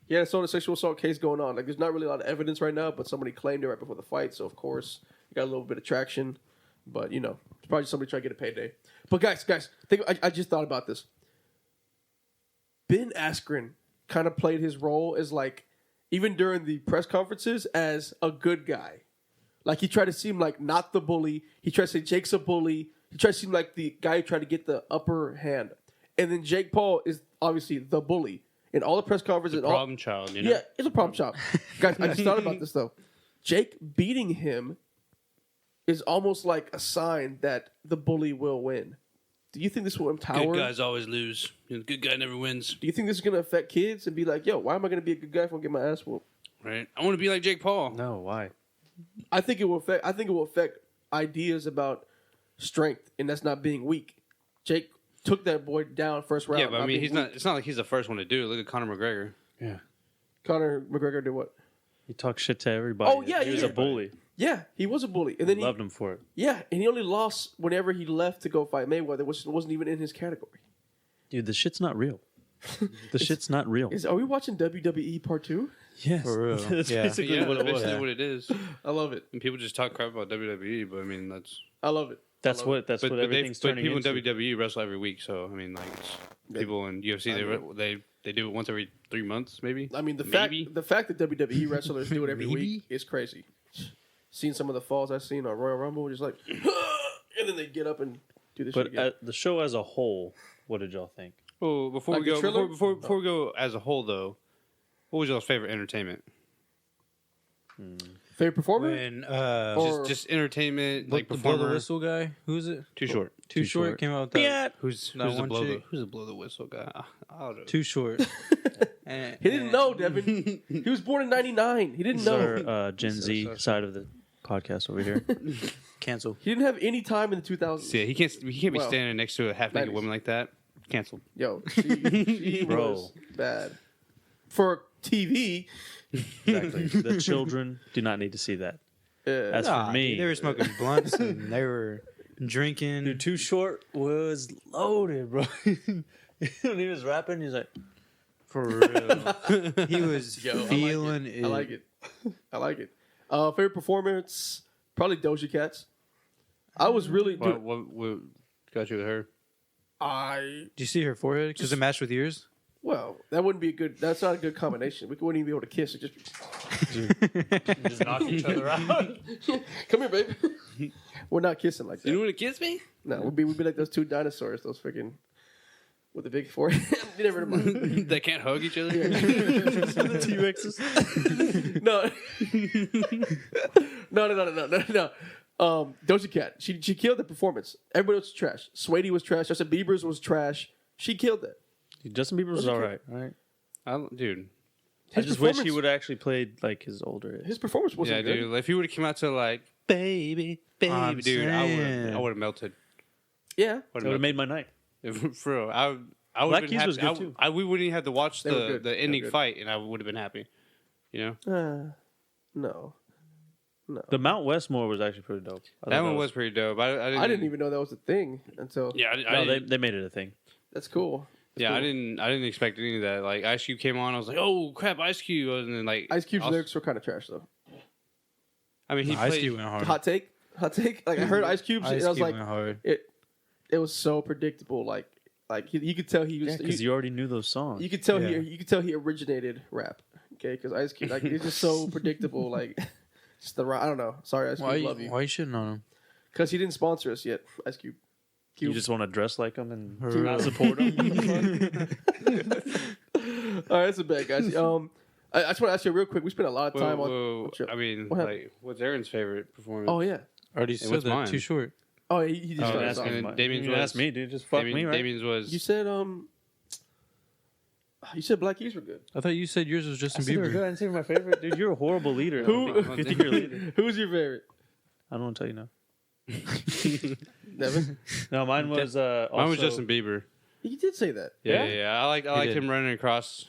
Speaker 2: Yeah, so a sexual assault case going on. Like, there's not really a lot of evidence right now, but somebody claimed it right before the fight, so of course, you got a little bit of traction. But, it's probably somebody trying to get a payday. But guys, I just thought about this. Ben Askren kind of played his role as, like, even during the press conferences, as a good guy. Like, he tried to seem like not the bully. He tried to say Jake's a bully. He tried to seem like the guy who tried to get the upper hand. And then Jake Paul is obviously the bully. in all the press conferences.
Speaker 4: The problem child, you know?
Speaker 2: Yeah, it's a problem child. Guys, I just thought about this though. Jake beating him is almost like a sign that the bully will win. Do you think this will empower?
Speaker 4: Good guys always lose. The good guy never wins.
Speaker 2: Do you think this is going to affect kids and be like, yo, why am I going to be a good guy if I get my ass whooped?
Speaker 4: Right? I want to be like Jake Paul.
Speaker 1: No, why?
Speaker 2: I think it will affect ideas about strength, and that's not being weak. Jake took that boy down first round.
Speaker 4: Yeah, but I mean,
Speaker 2: being
Speaker 4: he's not.
Speaker 2: weak.
Speaker 4: It's not like he's the first one to do it. Look at Conor McGregor.
Speaker 1: Yeah.
Speaker 2: Conor McGregor did what?
Speaker 1: He talked shit to everybody.
Speaker 2: Oh, yeah,
Speaker 1: he was
Speaker 2: yeah.
Speaker 1: a bully.
Speaker 2: Yeah, he was a bully, and then
Speaker 1: Loved him for it.
Speaker 2: and he only lost whenever he left to go fight Mayweather, which wasn't even in his category.
Speaker 1: Dude, the shit's not real. The shit's not real.
Speaker 2: Are we watching WWE Part 2?
Speaker 1: Yes.
Speaker 3: For real.
Speaker 1: That's
Speaker 3: Yeah.
Speaker 1: basically
Speaker 4: Yeah,
Speaker 1: what it was.
Speaker 4: basically what it is.
Speaker 2: I love it.
Speaker 4: And people just talk crap about WWE, but I mean that's.
Speaker 2: I love it.
Speaker 1: That's what
Speaker 4: But
Speaker 1: everything's turning
Speaker 4: people
Speaker 1: into.
Speaker 4: in WWE wrestle every week, so I mean, like people in UFC, they do it once every 3 months, maybe.
Speaker 2: I mean, the
Speaker 4: Maybe.
Speaker 2: fact that WWE wrestlers do it every
Speaker 3: Maybe.
Speaker 2: week is crazy. Seen some of the falls I've seen on Royal Rumble, just like, and then they get up and do this shit
Speaker 1: But
Speaker 2: again.
Speaker 1: the show as a whole, what did y'all think?
Speaker 4: Well, before
Speaker 2: Like
Speaker 4: we
Speaker 2: the
Speaker 4: go,
Speaker 2: Triller?
Speaker 4: before we go as a whole though, what was y'all's favorite entertainment?
Speaker 2: Favorite performer?
Speaker 3: When
Speaker 2: Or-
Speaker 4: Just entertainment,
Speaker 3: like
Speaker 4: like
Speaker 3: the blow the
Speaker 4: performer.
Speaker 3: whistle guy, who is it?
Speaker 4: Too short.
Speaker 3: Too short came out with that.
Speaker 4: Who's
Speaker 3: That
Speaker 4: the
Speaker 3: one chick?
Speaker 4: who's the blow the whistle guy? I don't know.
Speaker 3: Too short. And-
Speaker 2: He didn't know, Devin. He was born in '99. He didn't
Speaker 1: This is
Speaker 2: know.
Speaker 1: our Gen Z side of the podcast over here.
Speaker 3: Cancel.
Speaker 2: He didn't have any time in the 2000s.
Speaker 4: Yeah, he can't be
Speaker 2: Well,
Speaker 4: standing next to a half naked
Speaker 2: 90s.
Speaker 4: woman like that. Canceled.
Speaker 2: Yo, she
Speaker 1: Bro.
Speaker 2: was bad for TV.
Speaker 1: Exactly. The children do not need to see that. As
Speaker 3: Nah,
Speaker 1: for me,
Speaker 3: dude, they were smoking blunts and they were drinking.
Speaker 1: Dude, Too Short was loaded, bro. When he was rapping, he's like,
Speaker 3: For real. He was
Speaker 2: Yo,
Speaker 3: feeling it.
Speaker 2: I like it. I like it. Favorite performance? Probably Doja Cat's. I was really. Dude,
Speaker 4: What got you with her?
Speaker 3: Did you see her forehead? Because it matched with yours?
Speaker 2: Well, that wouldn't be a good. That's not a good combination. We wouldn't even be able to kiss. It just
Speaker 1: just knock each other out.
Speaker 2: come here, baby. We're not kissing like
Speaker 4: You
Speaker 2: that.
Speaker 4: want to kiss me?
Speaker 2: No, we'd be like those two dinosaurs, those freaking with the big forehead. You never mind.
Speaker 4: They can't hug each other.
Speaker 1: The T-Rexes.
Speaker 2: No, no. Doja Cat. She killed the performance. Everybody else was trash. Sweaty was trash. Justin Bieber's was trash. She killed it.
Speaker 1: Dude, Justin Bieber was
Speaker 2: Doja
Speaker 1: all
Speaker 2: Cat.
Speaker 1: right.
Speaker 4: Dude.
Speaker 1: I
Speaker 2: His
Speaker 1: just wish he
Speaker 2: performance-
Speaker 1: would have actually played like his older age.
Speaker 2: His performance wasn't
Speaker 4: Yeah,
Speaker 2: good.
Speaker 4: dude. If he would have come out to like baby,
Speaker 3: I'm
Speaker 4: dude,
Speaker 3: saying.
Speaker 4: I would have melted.
Speaker 2: Yeah,
Speaker 1: That would have made my night.
Speaker 4: For real, I would
Speaker 1: Black
Speaker 4: have
Speaker 1: Keys
Speaker 4: been
Speaker 1: was
Speaker 4: happy.
Speaker 1: good, too.
Speaker 4: We wouldn't even have to watch
Speaker 2: They were good.
Speaker 4: the
Speaker 2: They were
Speaker 4: ending
Speaker 2: good.
Speaker 4: fight, and I would have been happy. You know,
Speaker 2: no.
Speaker 1: The Mount Westmore was actually pretty dope. I
Speaker 4: that
Speaker 1: thought
Speaker 4: one was pretty dope.
Speaker 2: I didn't even know that was a thing until.
Speaker 4: Yeah, I
Speaker 1: No,
Speaker 4: didn't,
Speaker 1: they made it a thing.
Speaker 2: That's cool. That's
Speaker 4: yeah,
Speaker 2: cool.
Speaker 4: I didn't expect any of that. Like Ice Cube came on, I was like, oh crap, Ice Cube, and then like
Speaker 2: Ice Cube's
Speaker 4: also-
Speaker 2: lyrics were kind of trash though.
Speaker 4: I mean, he
Speaker 3: Ice
Speaker 4: played.
Speaker 3: Cube went hard.
Speaker 2: Hot take. Like I heard Ice Cube's,
Speaker 3: Ice
Speaker 2: and I was
Speaker 3: Cube
Speaker 2: like,
Speaker 3: went hard.
Speaker 2: it was so predictable. Like you could tell he was.
Speaker 1: Yeah, because you already knew those songs.
Speaker 2: You could tell
Speaker 3: Yeah.
Speaker 2: you could tell he originated rap. Okay, because Ice Cube, like it's just so predictable. Like just the I don't know. Sorry, Ice Cube, love you.
Speaker 3: Why you shitting on him?
Speaker 2: Because he didn't sponsor us yet, Ice Cube.
Speaker 1: You just want to dress like them and
Speaker 3: For
Speaker 1: not
Speaker 3: real.
Speaker 1: support them.
Speaker 2: All right, that's a bet, guys. I just want to ask you real quick. We spent a lot of time on.
Speaker 4: I mean,
Speaker 2: What happened?
Speaker 4: like, what's Aaron's favorite performance?
Speaker 2: Oh yeah.
Speaker 3: Already
Speaker 4: Hey,
Speaker 3: said
Speaker 4: what's
Speaker 3: that.
Speaker 4: mine?
Speaker 3: Too short.
Speaker 2: Oh, he just
Speaker 1: Oh,
Speaker 2: started
Speaker 1: ask
Speaker 2: off.
Speaker 1: me.
Speaker 4: and Damien's
Speaker 1: You
Speaker 4: was-
Speaker 1: ask me, dude. Just fuck me, right?
Speaker 4: Damien's was.
Speaker 2: You said You said Black Keys were good.
Speaker 3: I thought you said yours was
Speaker 1: I
Speaker 3: Justin
Speaker 1: said they were
Speaker 3: Bieber.
Speaker 1: good. I didn't say they were my favorite. Dude, you're a horrible leader.
Speaker 2: Who-
Speaker 1: You think you're a leader?
Speaker 2: Who's your favorite?
Speaker 1: I don't want to tell you now.
Speaker 2: Devin.
Speaker 1: No, mine was
Speaker 4: Mine was
Speaker 1: also-
Speaker 4: Justin Bieber.
Speaker 2: You did say that.
Speaker 4: Yeah,
Speaker 1: Yeah?
Speaker 4: yeah. I liked
Speaker 3: did.
Speaker 4: him running across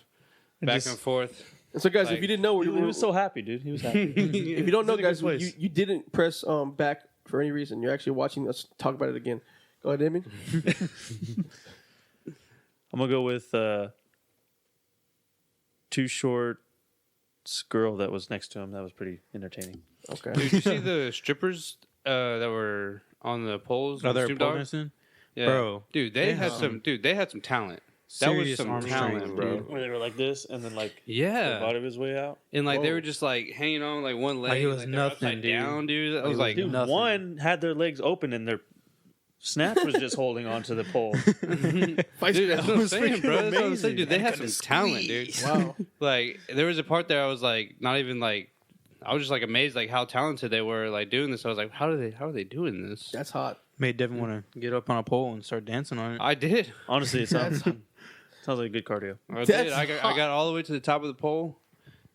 Speaker 4: back
Speaker 1: just-
Speaker 4: and forth.
Speaker 2: And so, guys,
Speaker 4: Like,
Speaker 2: if you didn't know,
Speaker 1: He was so happy, dude. He was happy.
Speaker 2: if you don't know,
Speaker 1: He's in a
Speaker 2: guys,
Speaker 1: good place.
Speaker 2: you didn't press back for any reason. You're actually watching us talk about it again. Go ahead, Damien.
Speaker 1: I'm gonna go with Too Short's girl that was next to him. That was pretty entertaining.
Speaker 2: Okay.
Speaker 4: Dude, you see the strippers that were on the poles?
Speaker 3: Oh,
Speaker 4: with
Speaker 3: they're
Speaker 4: Snoop
Speaker 3: pole
Speaker 4: Dogg?
Speaker 3: dancing?
Speaker 4: Yeah.
Speaker 3: Bro,
Speaker 4: Dude, they had some talent. That was
Speaker 3: Serious
Speaker 4: some
Speaker 3: arm
Speaker 4: talent,
Speaker 3: strength,
Speaker 4: bro.
Speaker 3: dude.
Speaker 1: Where they were like this, and then like the
Speaker 4: Yeah.
Speaker 1: body was way out.
Speaker 4: And like they
Speaker 2: Whoa.
Speaker 4: were just like hanging on like one leg.
Speaker 3: Like it was
Speaker 4: they were
Speaker 3: nothing,
Speaker 4: upside
Speaker 3: dude.
Speaker 4: down, dude. I was
Speaker 3: was
Speaker 4: like,
Speaker 1: Dude,
Speaker 3: nothing.
Speaker 1: one had their legs open and their Snap was just holding on to the pole.
Speaker 4: Dude, that's what I'm saying, bro. That's what I'm saying, dude. They have some talent, dude.
Speaker 2: Wow.
Speaker 4: Like, there was a part there I was like, not even like, I was just like amazed, like how talented they were, like doing this. I was like, how are they doing this?
Speaker 2: That's hot.
Speaker 3: Made Devin want to get up on a pole and start dancing on it.
Speaker 4: I did.
Speaker 1: Honestly, it sounds like a good cardio.
Speaker 4: I did. I got all the way to the top of the pole,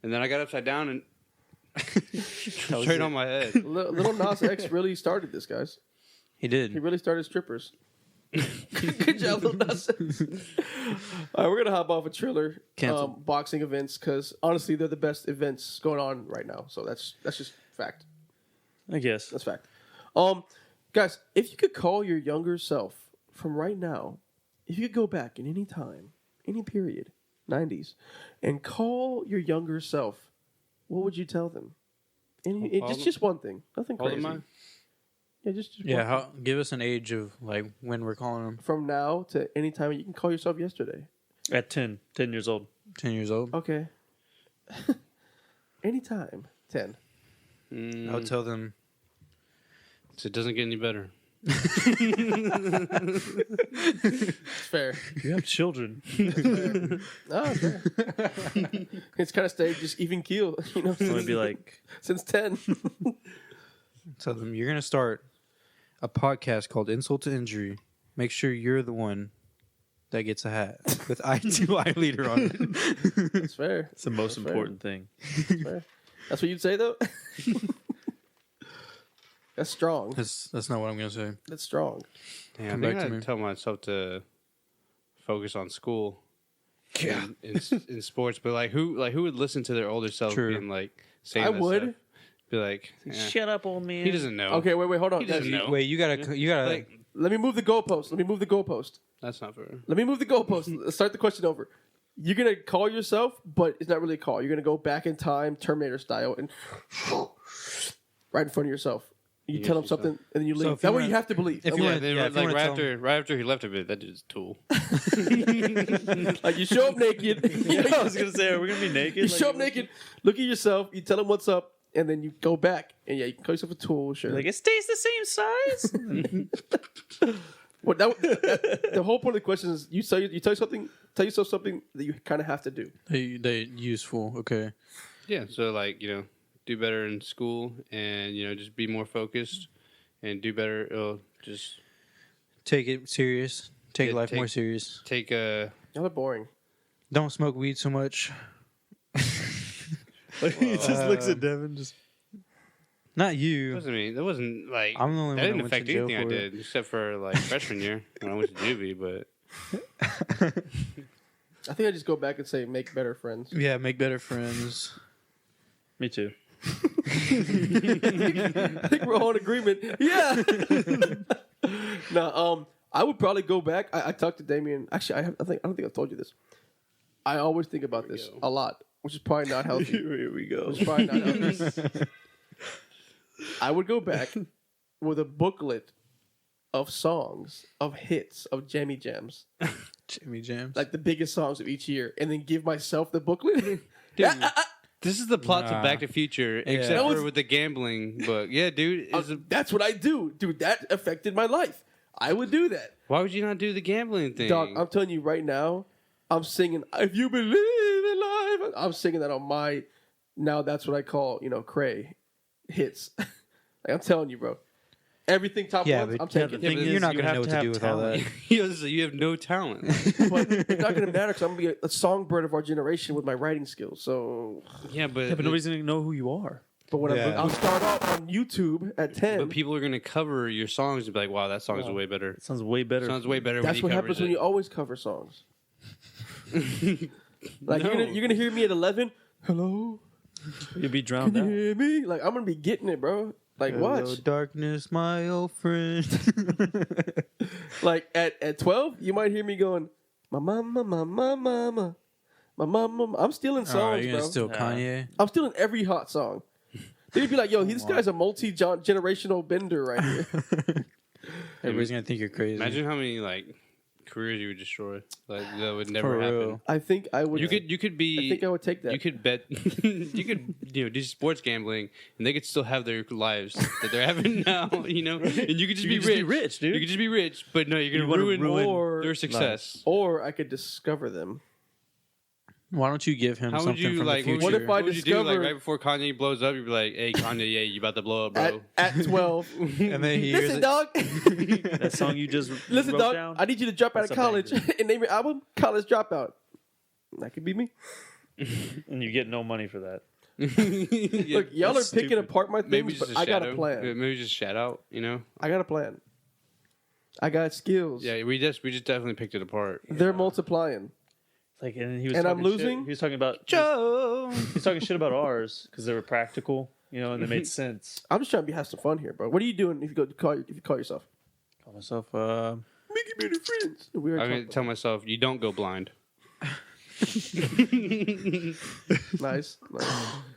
Speaker 4: and then I got upside down and straight on my head.
Speaker 2: Little Nas X really started this, guys.
Speaker 3: He did.
Speaker 2: He really started strippers. Good job, Lil Nas X. All right, we're gonna hop off a Triller boxing events because honestly, they're the best events going on right now. So that's just fact.
Speaker 1: I guess.
Speaker 2: That's fact. Guys, if you could call your younger self from right now, if you could go back in any time, any period, 90s, and call your younger self, what would you tell them? Just one thing, nothing crazy. Yeah, just one thing.
Speaker 3: Give us an age of like when we're calling them.
Speaker 2: From now to any time, you can call yourself yesterday.
Speaker 1: At 10 years old.
Speaker 3: 10 years old.
Speaker 2: Okay. Anytime, 10.
Speaker 3: I would tell them.
Speaker 4: So it doesn't get any better.
Speaker 2: It's fair.
Speaker 1: You have children.
Speaker 2: Oh, fair. It's kind of stayed just even keel, you know.
Speaker 1: So it'd be like
Speaker 2: Since 10.
Speaker 3: Tell them you're gonna start a podcast called Insult to Injury. Make sure you're the one that gets a hat with I2I leader on it.
Speaker 2: That's fair.
Speaker 1: it's the most important thing.
Speaker 2: That's fair. That's what you'd say, though? That's strong.
Speaker 3: That's not what I'm gonna say.
Speaker 2: That's strong.
Speaker 4: Yeah,
Speaker 3: Come
Speaker 4: I think
Speaker 3: back to me.
Speaker 4: I'd tell myself to focus on school.
Speaker 3: Yeah.
Speaker 4: In sports, but like who would listen to their older self
Speaker 3: True.
Speaker 4: being like saying
Speaker 2: I
Speaker 4: that
Speaker 2: would.
Speaker 4: stuff? Be like,
Speaker 1: Shut up, old man.
Speaker 4: he doesn't know.
Speaker 2: Okay, wait, hold on.
Speaker 4: He doesn't know.
Speaker 3: Wait, you gotta
Speaker 4: Like,
Speaker 2: Let me move the goalpost.
Speaker 4: that's not fair.
Speaker 2: Let me move the goalpost. Let's start the question over. You're going to call yourself, but it's not really a call. You're going to go back in time, Terminator style, and right in front of yourself. You tell them something, and then you leave.
Speaker 3: if
Speaker 2: That
Speaker 3: you
Speaker 2: way
Speaker 3: wanna-
Speaker 2: you have to believe.
Speaker 3: if
Speaker 2: That
Speaker 3: you
Speaker 2: way-
Speaker 3: wanna-
Speaker 4: Then,
Speaker 3: if you
Speaker 4: like
Speaker 3: wanna
Speaker 4: right after he left a bit, that dude's a tool.
Speaker 2: like you show up naked.
Speaker 1: I was gonna say, are we gonna be naked?
Speaker 2: You show up naked, look at yourself, you tell them what's up, and then you go back. And yeah, you can call yourself a tool, sure.
Speaker 1: Like it stays the same size.
Speaker 2: Well, the whole point of the question is you tell yourself something that you kind of have to do.
Speaker 3: They useful. Okay.
Speaker 4: Yeah, so like do better in school, and just be more focused, and do better. Just
Speaker 3: Take it serious. Take life more serious.
Speaker 4: take a.
Speaker 2: Y'all are boring.
Speaker 3: Don't smoke weed so much.
Speaker 1: He just looks at Devin. Just
Speaker 3: Not
Speaker 4: That
Speaker 3: you.
Speaker 4: wasn't like.
Speaker 3: I'm the only
Speaker 4: that
Speaker 3: one
Speaker 4: didn't
Speaker 3: that went
Speaker 4: affect
Speaker 3: to jail
Speaker 4: anything I
Speaker 3: for it.
Speaker 4: did, except for like freshman year when I went to juvie. But
Speaker 2: I think I just go back and say make better friends.
Speaker 3: Yeah, make better friends.
Speaker 1: me too.
Speaker 2: I think we're all in agreement. Yeah. No, I would probably go back. I talked to Damien. Actually, I don't think I told you this. I always think about this a lot, which is probably not healthy.
Speaker 1: Here we go.
Speaker 2: Which is probably not healthy. I would go back with a booklet of songs, of hits, of jammy jams,
Speaker 3: Jimmy Jams.
Speaker 2: like the biggest songs of each year, and then give myself the booklet.
Speaker 4: Dude, this is the plot
Speaker 3: Nah.
Speaker 4: to Back to Future, except
Speaker 2: That
Speaker 4: for
Speaker 2: was-
Speaker 4: with the gambling book. Yeah, dude.
Speaker 2: That's what I do, dude. That affected my life. I would do that.
Speaker 4: Why would you not do the gambling thing?
Speaker 2: Dog, I'm telling you right now, I'm singing "If You Believe in Life." I'm singing that on my. Now that's what I call cray hits. Like, I'm telling you, bro. Everything top
Speaker 3: Yeah,
Speaker 2: ones,
Speaker 3: but
Speaker 2: I'm taking.
Speaker 1: thing
Speaker 2: it.
Speaker 1: is,
Speaker 3: you're not
Speaker 1: you
Speaker 3: going to
Speaker 1: have
Speaker 3: know
Speaker 1: to
Speaker 3: what to
Speaker 1: have
Speaker 3: do with all that.
Speaker 4: You have no talent.
Speaker 2: But it's not going to matter because I'm going to be a songbird of our generation with my writing skills. So,
Speaker 4: Yeah, but
Speaker 1: nobody's gonna know who you are.
Speaker 2: but when
Speaker 3: Yeah.
Speaker 2: I'll start off on YouTube at 10.
Speaker 4: But people are gonna cover your songs and be like, "Wow, that song is way better."
Speaker 1: It sounds way better.
Speaker 4: Sounds way better.
Speaker 2: That's
Speaker 4: when
Speaker 2: what
Speaker 4: he
Speaker 2: happens
Speaker 4: covers
Speaker 2: when you always cover songs. Like
Speaker 4: No.
Speaker 2: you're gonna hear me at 11. Hello,
Speaker 1: You'd be
Speaker 2: can
Speaker 1: drowned
Speaker 2: you
Speaker 1: out.
Speaker 2: hear me? Like I'm gonna be getting it, bro. Like
Speaker 3: Hello,
Speaker 2: watch.
Speaker 3: darkness, my old friend.
Speaker 2: Like at 12, you might hear me going, "My mama, my mama, my mama." I'm stealing
Speaker 3: Oh,
Speaker 2: songs,
Speaker 3: you're
Speaker 2: bro.
Speaker 3: gonna steal Kanye?
Speaker 2: I'm stealing every hot song. They'd be like, "Yo, this guy's a multi-generational bender right here."
Speaker 3: Everybody's gonna think you're crazy.
Speaker 4: Imagine how many like careers you would destroy. Like that would never
Speaker 3: For
Speaker 4: happen.
Speaker 3: real.
Speaker 2: I think I would.
Speaker 4: You could be.
Speaker 2: I think I would take that.
Speaker 4: You could bet. You could do sports gambling, and they could still have their lives that they're having now. And you could just be rich,
Speaker 1: dude.
Speaker 4: You could just be rich, but no, you're gonna ruin their success.
Speaker 2: Or I could discover them.
Speaker 3: Why don't you give him
Speaker 4: How
Speaker 3: something
Speaker 4: would you
Speaker 3: from
Speaker 4: like?
Speaker 3: the future?
Speaker 2: What if I
Speaker 4: what would you do? Like
Speaker 2: discover-
Speaker 4: right before Kanye blows up, you'd be like, "Hey, Kanye, yeah, you about to blow up, bro."
Speaker 2: At 12.
Speaker 3: and then he hears
Speaker 2: Listen,
Speaker 3: it.
Speaker 2: dog.
Speaker 1: That song you just
Speaker 2: Listen,
Speaker 1: wrote
Speaker 2: dog.
Speaker 1: down.
Speaker 2: I need you to drop out
Speaker 1: That's
Speaker 2: of
Speaker 1: a
Speaker 2: college
Speaker 1: banger.
Speaker 2: and name your album College Dropout. That could be me.
Speaker 1: And you get no money for that.
Speaker 4: Yeah,
Speaker 2: Look, y'all are
Speaker 1: that's
Speaker 2: picking
Speaker 1: stupid.
Speaker 2: apart my
Speaker 4: maybe
Speaker 2: things,
Speaker 4: just
Speaker 2: but I got a
Speaker 4: shadow.
Speaker 2: plan.
Speaker 4: Maybe just shout out.
Speaker 2: I got a plan. I got skills.
Speaker 4: Yeah, we just definitely picked it apart.
Speaker 2: They're multiplying.
Speaker 1: Like, and he was.
Speaker 2: And I'm
Speaker 1: talking shit.
Speaker 2: losing?
Speaker 1: He was talking about
Speaker 3: Joe.
Speaker 1: He's talking shit about ours because they were practical, and they made sense.
Speaker 2: I'm just trying to have some fun here, bro. What are you doing if you call yourself?
Speaker 1: Call myself.
Speaker 2: Mickey Beanie Friends. We
Speaker 4: I'm
Speaker 2: already
Speaker 4: gonna
Speaker 2: talked
Speaker 4: tell myself, you don't go blind.
Speaker 2: about- Nice.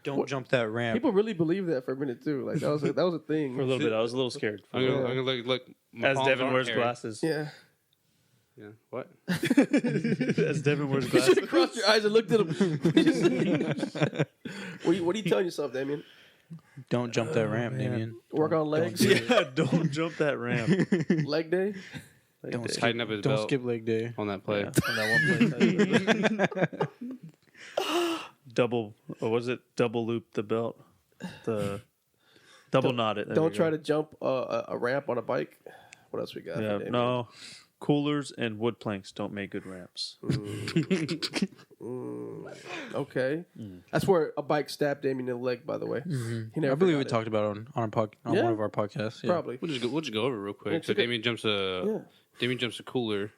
Speaker 3: Don't jump that ramp.
Speaker 2: People really believe that for a minute too. Like that was a thing.
Speaker 1: For a little bit, I was a little scared.
Speaker 4: I'm gonna look. My
Speaker 1: As
Speaker 4: palms
Speaker 1: Devin
Speaker 4: aren't
Speaker 1: wears
Speaker 4: hairy.
Speaker 1: glasses.
Speaker 2: Yeah.
Speaker 4: Yeah. What?
Speaker 1: As Devin wears
Speaker 2: You should
Speaker 1: glasses.
Speaker 2: have crossed your eyes and looked at him. What are you telling yourself, Damien?
Speaker 3: Don't jump that ramp,
Speaker 1: man.
Speaker 3: Damien.
Speaker 2: Work on legs.
Speaker 1: Yeah, don't jump that ramp.
Speaker 2: Leg day.
Speaker 1: Like,
Speaker 3: Don't
Speaker 1: they-
Speaker 4: Tighten up his
Speaker 3: Don't
Speaker 4: belt
Speaker 3: skip leg day.
Speaker 4: on that play.
Speaker 1: Yeah, on that one play. Double. Or was it double loop the belt? The double knot it. There
Speaker 2: Don't
Speaker 1: we
Speaker 2: try
Speaker 1: go.
Speaker 2: to jump a ramp on a bike. What else we got?
Speaker 1: Yeah,
Speaker 2: for Damien?
Speaker 1: no. Coolers and wood planks don't make good ramps.
Speaker 2: Okay. That's where a bike stabbed Damien in the leg, by the way. He never
Speaker 3: I believe we
Speaker 2: forgot it.
Speaker 3: talked about it on
Speaker 2: Yeah.
Speaker 3: one of our podcasts. Yeah.
Speaker 2: Probably.
Speaker 4: We'll just go over it real quick.
Speaker 2: Yeah,
Speaker 4: So
Speaker 2: check it-
Speaker 4: Damien jumps a cooler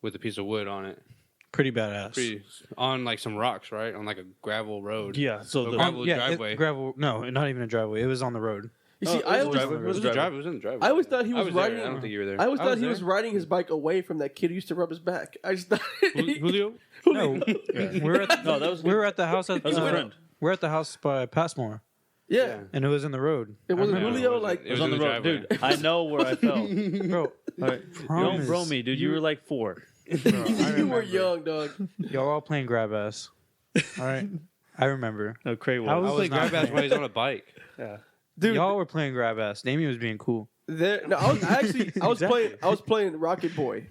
Speaker 4: with a piece of wood on it.
Speaker 3: Pretty badass.
Speaker 4: Pretty on like some rocks, right? On like a gravel road.
Speaker 1: Yeah, so
Speaker 4: Oh,
Speaker 1: the
Speaker 4: gravel
Speaker 3: Yeah,
Speaker 4: driveway.
Speaker 3: gravel. No, not even a driveway. It was on the road.
Speaker 2: You see,
Speaker 1: it
Speaker 2: I
Speaker 1: was
Speaker 2: always,
Speaker 1: driveway.
Speaker 4: It was in the driveway.
Speaker 2: I always thought he was
Speaker 4: there.
Speaker 2: riding.
Speaker 4: I don't think you were there.
Speaker 2: I always
Speaker 3: I
Speaker 2: thought
Speaker 3: was
Speaker 2: he was
Speaker 3: there.
Speaker 2: riding his bike away from that kid who used to rub his back. I just thought.
Speaker 4: Julio?
Speaker 3: No, we're at
Speaker 1: No, that was
Speaker 3: we were at the house at
Speaker 1: that was a friend.
Speaker 3: we're at the house by Passmore,
Speaker 2: Yeah.
Speaker 3: and it was in the road.
Speaker 2: It wasn't
Speaker 3: I remember.
Speaker 2: Julio,
Speaker 4: it wasn't.
Speaker 2: like.
Speaker 4: It
Speaker 1: It was
Speaker 4: was
Speaker 1: on
Speaker 4: in
Speaker 1: the
Speaker 4: the
Speaker 1: road,
Speaker 4: driveway.
Speaker 1: dude. I know where I fell.
Speaker 3: Bro,
Speaker 1: All right. You don't
Speaker 3: promise.
Speaker 1: bro me, dude. You were like 4.
Speaker 2: You were young, dog.
Speaker 3: Y'all all playing grab ass. All right, I remember.
Speaker 1: No, Cray was.
Speaker 3: I
Speaker 4: I
Speaker 3: was
Speaker 4: was like
Speaker 3: not
Speaker 4: grab ass while he's on a bike.
Speaker 1: Yeah.
Speaker 2: Dude,
Speaker 3: Y'all were playing grab ass. Damien was being cool.
Speaker 2: I was playing Rocket Boy.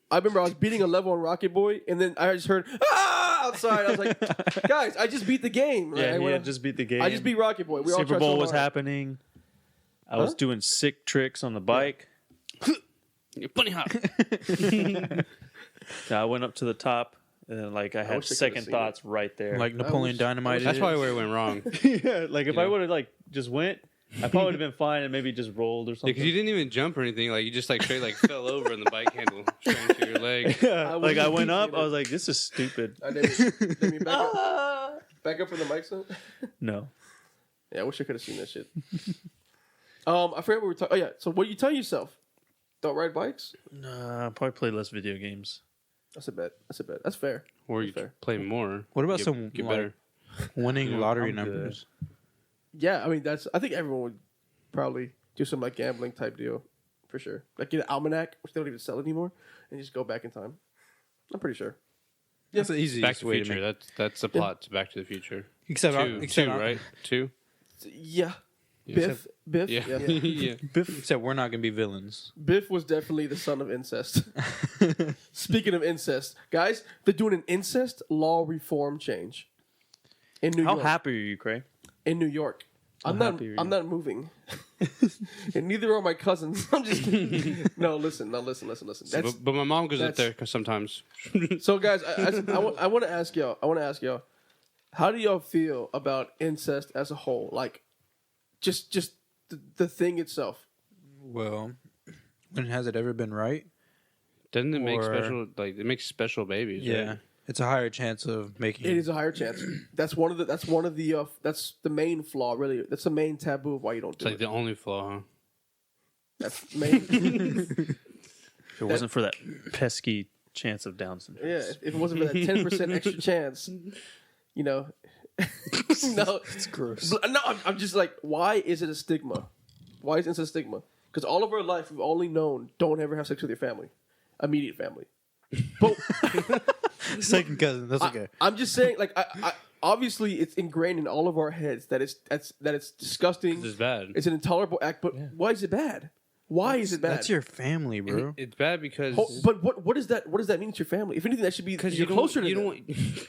Speaker 2: I remember I was beating a level on Rocket Boy, and then I just heard outside. I was like, guys, I just beat the game.
Speaker 1: Yeah,
Speaker 2: Right?
Speaker 1: he had just beat the game.
Speaker 2: I just beat Rocket Boy. We all
Speaker 1: Super
Speaker 2: tried
Speaker 1: Bowl
Speaker 2: so
Speaker 1: was
Speaker 2: hard.
Speaker 1: happening. I was doing sick tricks on the bike.
Speaker 4: Bunny hop.
Speaker 1: I went up to the top, and then, like, I had
Speaker 2: wish I could've
Speaker 1: second
Speaker 2: seen
Speaker 1: thoughts right there.
Speaker 3: Like Napoleon Dynamite.
Speaker 4: That's probably where it went wrong.
Speaker 1: yeah, like if I
Speaker 4: know?
Speaker 1: would have like just went, I probably would have been fine and maybe just rolled or something.
Speaker 4: Because you didn't even jump or anything. Like you just like straight like fell over and the bike handle straight into your leg.
Speaker 1: Yeah, like I
Speaker 2: wasn't
Speaker 1: went up,
Speaker 2: thinking
Speaker 1: I was like, "This is stupid."
Speaker 2: I didn't back up from the mic, son.
Speaker 1: No,
Speaker 2: Yeah, I wish I could have seen that shit. I forgot what we were talking. Oh yeah, so what do you tell yourself? Don't ride bikes.
Speaker 1: nah, I'll probably play less video games.
Speaker 2: That's a bet. That's fair.
Speaker 4: Or you
Speaker 2: Fair.
Speaker 4: play more.
Speaker 3: What about
Speaker 4: get,
Speaker 3: some
Speaker 4: get
Speaker 3: like,
Speaker 4: better?
Speaker 3: winning
Speaker 4: Yeah,
Speaker 3: lottery
Speaker 1: I'm good.
Speaker 3: numbers?
Speaker 2: Yeah, I mean I think everyone would probably do some like gambling type deal for sure. Like get an almanac, which they don't even sell anymore, and just go back in time. I'm pretty sure.
Speaker 3: That's the easiest
Speaker 4: Back to the
Speaker 3: way to
Speaker 4: Future.
Speaker 3: make.
Speaker 4: That's the plot to Back to the Future.
Speaker 3: Except
Speaker 4: Two, right? Two.
Speaker 2: Yeah.
Speaker 4: Yeah.
Speaker 2: Biff.
Speaker 4: Yeah.
Speaker 2: Yeah.
Speaker 4: Yeah.
Speaker 3: Except we're not gonna be villains.
Speaker 2: Biff was definitely the son of incest. Speaking of incest, guys, they're doing an incest law reform change in New
Speaker 1: How
Speaker 2: York.
Speaker 1: happy are you, Cray?
Speaker 2: In New York, I'm
Speaker 1: happy are you?
Speaker 2: not moving, and neither are my cousins. I'm just kidding. No, listen. That's,
Speaker 4: But my mom goes up
Speaker 2: that's-
Speaker 4: there sometimes.
Speaker 2: so, guys, I want to ask y'all. How do y'all feel about incest as a whole? Like, just the thing itself.
Speaker 3: Well, when has it ever been right?
Speaker 4: Doesn't it make
Speaker 3: Or-
Speaker 4: special it makes special babies?
Speaker 3: Yeah,
Speaker 4: Right?
Speaker 3: it's a higher chance of making.
Speaker 2: It is a higher chance. That's the main flaw. Really, that's the main taboo of why you don't
Speaker 4: It's
Speaker 2: do
Speaker 4: like
Speaker 2: it.
Speaker 4: the only flaw, huh?
Speaker 2: That's the main.
Speaker 1: If it wasn't for that pesky chance of Down syndrome.
Speaker 2: Yeah, if it wasn't for that 10% extra chance, you know. No,
Speaker 3: It's gross.
Speaker 2: no. I'm just like, why is it a stigma? Why is it a stigma? Because all of our life we've only known don't ever have sex with your family, immediate family. But
Speaker 3: Second cousin. That's okay.
Speaker 2: I'm just saying, like, I obviously it's ingrained in all of our heads that it's disgusting.
Speaker 4: It's bad.
Speaker 2: It's an intolerable act. But why is it bad? Why is it bad?
Speaker 3: That's your family, bro.
Speaker 4: It's bad because
Speaker 2: But what is that? What does that mean? It's your family. If anything, that should be
Speaker 4: because
Speaker 2: you're closer to
Speaker 4: you
Speaker 2: them.
Speaker 4: don't.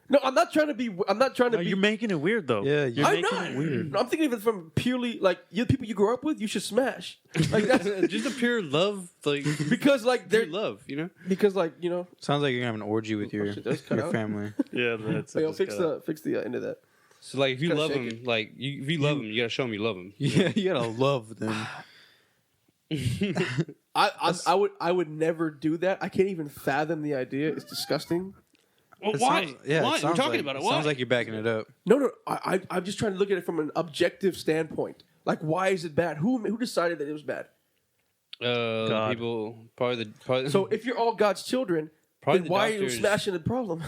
Speaker 2: No, I'm not trying to be. I'm not trying to
Speaker 1: No,
Speaker 2: be.
Speaker 1: you're making it weird though.
Speaker 3: Yeah,
Speaker 1: you're
Speaker 2: I'm
Speaker 1: making
Speaker 2: not.
Speaker 1: it weird.
Speaker 2: No, I'm thinking of it from purely like the people you grew up with. You should smash. Like that's
Speaker 4: Just a pure love, like
Speaker 2: because like
Speaker 4: pure
Speaker 2: they're
Speaker 4: love, you know.
Speaker 2: because like you know.
Speaker 3: Sounds like you're gonna have an orgy with your
Speaker 2: shit, that's cut out.
Speaker 3: family.
Speaker 1: Yeah, that's
Speaker 2: Wait, I'll fix the end of that.
Speaker 4: So like, if you
Speaker 2: Gotta
Speaker 4: love
Speaker 2: shake
Speaker 4: them, like if you love them, you gotta show them you love them.
Speaker 3: Yeah, you gotta love them.
Speaker 2: I would never do that. I can't even fathom the idea. It's disgusting.
Speaker 4: Well,
Speaker 3: It
Speaker 4: why?
Speaker 3: sounds- yeah, it
Speaker 4: why? We're
Speaker 3: sounds
Speaker 4: talking
Speaker 3: like-
Speaker 4: about it.
Speaker 3: it
Speaker 4: Why?
Speaker 3: Sounds like you're backing it up.
Speaker 2: No, I'm just trying to look at it from an objective standpoint. Like, why is it bad? Who decided that it was bad?
Speaker 1: God.
Speaker 4: People probably.
Speaker 2: So if you're all God's children,
Speaker 4: Probably
Speaker 2: then
Speaker 4: the
Speaker 2: why are you
Speaker 4: doctors-
Speaker 2: smashing the problem?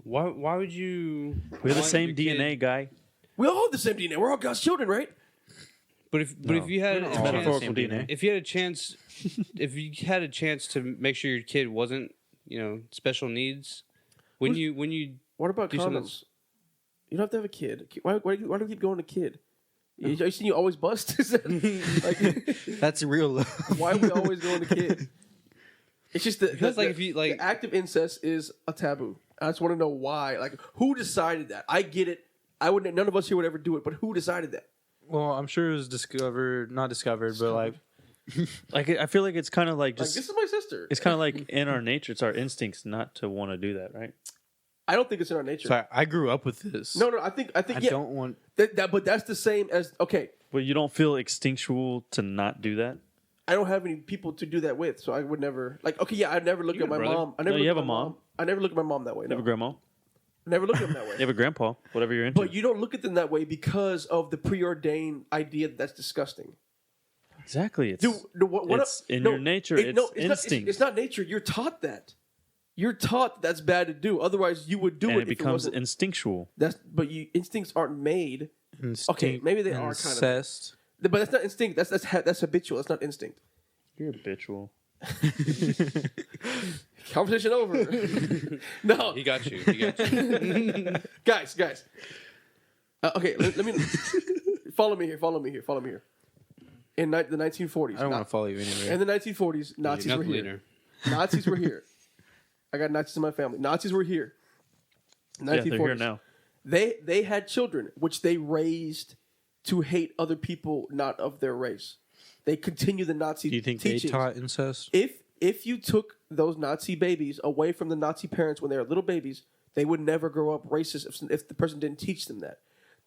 Speaker 4: why would you?
Speaker 1: We have the
Speaker 4: want
Speaker 1: same
Speaker 4: your kid-
Speaker 1: DNA, guy.
Speaker 2: We all have the same DNA. We're all God's children, right?
Speaker 4: But if you had
Speaker 3: We're
Speaker 4: a
Speaker 3: not all the
Speaker 1: metaphorical
Speaker 3: same
Speaker 1: DNA.
Speaker 4: if you had a chance, if you had a chance to make sure your kid wasn't, special needs, when you
Speaker 2: What about
Speaker 4: Do something
Speaker 2: condoms? You don't have to have a kid. Why do you keep going to kid? You seen you always bust? Is that, like,
Speaker 3: That's real love.
Speaker 2: why are we always going to kid? It's just
Speaker 4: Because, like, if you, like-
Speaker 2: the act of incest is a taboo. I just want to know why. Like, who decided that? I get it. None of us here would ever do it. But who decided that?
Speaker 3: Well, I'm sure it was not discovered, but like,
Speaker 1: Like I feel like it's kind of like
Speaker 2: Like,
Speaker 1: just
Speaker 2: this is my sister.
Speaker 1: it's kind of like in our nature. It's our instincts not to want to do that, right?
Speaker 2: I don't think it's in our nature.
Speaker 3: so I grew up with this.
Speaker 2: No, I think
Speaker 3: I
Speaker 2: yeah.
Speaker 3: don't want.
Speaker 2: But that's the same as okay.
Speaker 1: But you don't feel instinctual to not do that.
Speaker 2: I don't have any people to do that with, so I would never like. Okay, yeah, I'd never look
Speaker 4: You
Speaker 2: at my
Speaker 4: got a brother?
Speaker 2: mom. I never.
Speaker 1: No,
Speaker 2: look
Speaker 1: you
Speaker 2: at
Speaker 1: have
Speaker 2: my
Speaker 1: a mom.
Speaker 2: I never look at my mom that way.
Speaker 1: You
Speaker 2: No,
Speaker 1: have a grandma.
Speaker 2: never look at them that way.
Speaker 1: You have a grandpa. Whatever you're into.
Speaker 2: But you don't look at them that way because of the preordained idea that that's disgusting.
Speaker 1: exactly. It's
Speaker 2: Dude, what
Speaker 1: it's in your nature. It's
Speaker 2: not,
Speaker 1: instinct.
Speaker 2: it's not nature. You're taught that. You're taught that's bad to do. Otherwise, you would do
Speaker 1: and
Speaker 2: it.
Speaker 1: it
Speaker 2: if
Speaker 1: becomes
Speaker 2: wasn't.
Speaker 1: instinctual.
Speaker 2: But instincts aren't made. Okay, maybe they are kind of.
Speaker 3: incest.
Speaker 2: But that's not instinct. That's habitual. That's not instinct.
Speaker 1: You're habitual.
Speaker 2: Conversation over. No,
Speaker 4: he got you. He got you.
Speaker 2: guys. Okay, let me follow me here. In the 1940s,
Speaker 3: I don't want to follow you anyway.
Speaker 2: in the 1940s, Nazis
Speaker 4: Enough
Speaker 2: were here.
Speaker 4: leader.
Speaker 2: Nazis were here. I got Nazis in my family. Nazis were here.
Speaker 1: Yeah, they're
Speaker 2: 1940s.
Speaker 1: here now.
Speaker 2: They had children, which they raised to hate other people not of their race. They continue the Nazi
Speaker 3: Do you think
Speaker 2: teachings.
Speaker 3: they taught incest?
Speaker 2: If you took those Nazi babies away from the Nazi parents when they were little babies, they would never grow up racist if the person didn't teach them that.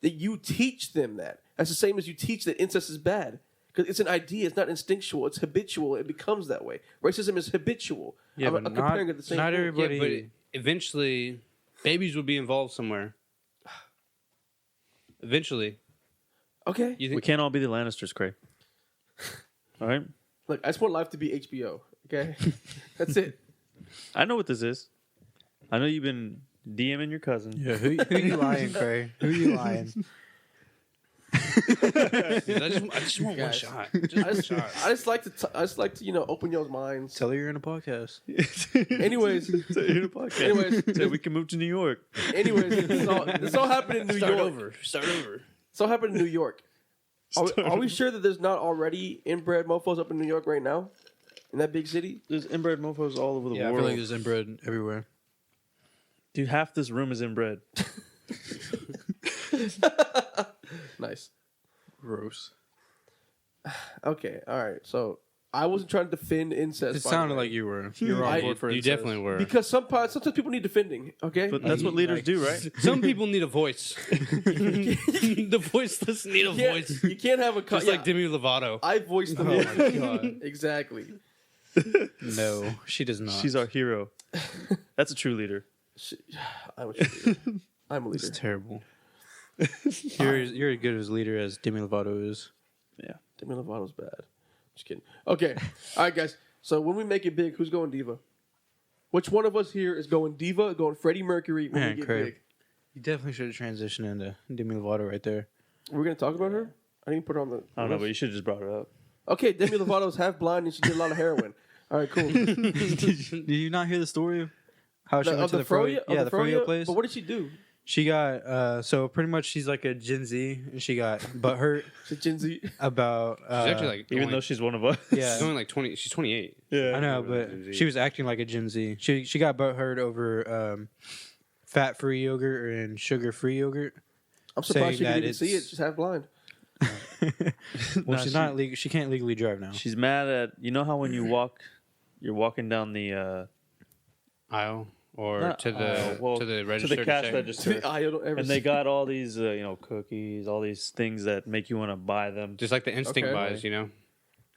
Speaker 2: That you teach them that. That's the same as you teach that incest is bad. Because it's an idea. It's not instinctual. It's habitual. It becomes that way. Racism is habitual.
Speaker 3: Yeah, but
Speaker 2: comparing it to the same
Speaker 3: not
Speaker 2: thing.
Speaker 3: everybody.
Speaker 4: Yeah, but eventually, babies will be involved somewhere. Eventually,
Speaker 2: Okay.
Speaker 4: you
Speaker 1: We
Speaker 4: think?
Speaker 1: can't all be the Lannisters, Craig. All right.
Speaker 2: Look, I just want life to be HBO. Okay? That's it.
Speaker 1: I know what this is. I know you've been DMing your cousin.
Speaker 3: Yeah, who you lying, Craig? Who you lying?
Speaker 4: I just want one
Speaker 2: Guys.
Speaker 4: shot.
Speaker 2: I
Speaker 4: Just one
Speaker 2: just,
Speaker 4: shot.
Speaker 2: I just like to open y'all's minds.
Speaker 3: Tell her you're in a podcast.
Speaker 2: Anyways,
Speaker 1: So we can move to New York.
Speaker 2: this all happened in New
Speaker 4: Start
Speaker 2: York.
Speaker 4: over. Start over.
Speaker 2: This all happened in New York. Are we sure that there's not already inbred mofos up in New York right now? In that big city?
Speaker 1: There's inbred mofos all over the
Speaker 3: Yeah, I
Speaker 1: world.
Speaker 3: feel like there's inbred everywhere.
Speaker 1: Dude, half this room is inbred.
Speaker 2: Nice.
Speaker 3: Gross.
Speaker 2: Okay, all right. So I wasn't trying to defend incest.
Speaker 3: It
Speaker 2: by the
Speaker 3: sounded
Speaker 2: way.
Speaker 3: like you were. You were on
Speaker 2: I-
Speaker 3: board for
Speaker 4: You
Speaker 3: incest.
Speaker 4: definitely were.
Speaker 2: Because sometimes people need defending. Okay.
Speaker 1: But that's what leaders do, right?
Speaker 4: Some people need a voice. The voiceless need a voice.
Speaker 2: You can't have a
Speaker 4: Just like Demi Lovato.
Speaker 2: I voiced the
Speaker 3: Oh
Speaker 2: voice.
Speaker 3: my god.
Speaker 2: Exactly.
Speaker 3: No, she does not.
Speaker 1: She's our hero. That's a true leader.
Speaker 2: I'm a leader. I'm a leader.
Speaker 3: It's terrible. You're as good as leader as Demi Lovato is.
Speaker 1: Yeah.
Speaker 2: Demi Lovato's bad. Just kidding. Okay. All right, guys. So when we make it big, who's going diva? Which one of us here is going diva, going Freddie Mercury when
Speaker 3: Man,
Speaker 2: we get
Speaker 3: Craig.
Speaker 2: big?
Speaker 3: You definitely should have transitioned into Demi Lovato right there.
Speaker 2: We're going to talk about her? I didn't put her on the...
Speaker 1: I don't know, but you should have just brought her up.
Speaker 2: Okay, Demi Lovato's half blind and she did a lot of heroin. All right, cool.
Speaker 3: Did you not hear the story of how she went to the
Speaker 2: Froyo?
Speaker 3: Yeah, the Froyo place.
Speaker 2: But what did she do?
Speaker 3: She got so pretty much she's like a Gen Z, and she got butthurt
Speaker 2: She's Gen Z.
Speaker 3: about
Speaker 4: She's actually like
Speaker 1: Even though she's one of us.
Speaker 3: yeah.
Speaker 4: she's only like 20. She's 28.
Speaker 1: Yeah.
Speaker 3: I know, but
Speaker 4: Gen Z.
Speaker 3: she was acting like a Gen Z. She got butthurt over fat-free yogurt and sugar-free yogurt.
Speaker 2: I'm surprised she
Speaker 3: Saying
Speaker 2: didn't
Speaker 3: that
Speaker 2: even see it.
Speaker 3: it's-
Speaker 2: She's half blind.
Speaker 3: Well,
Speaker 1: Nah,
Speaker 3: she's not legal. She can't legally drive now.
Speaker 1: She's mad at how when you're walking down the
Speaker 4: Aisle or
Speaker 1: Not
Speaker 4: to the
Speaker 1: aisle, well,
Speaker 4: to the
Speaker 1: to
Speaker 4: register
Speaker 1: the cash
Speaker 4: check.
Speaker 1: register,
Speaker 2: I don't ever
Speaker 1: and they
Speaker 2: see-
Speaker 1: got all these cookies, all these things that make you want to buy them.
Speaker 4: Just like the instinct
Speaker 2: Okay.
Speaker 4: buys, you know.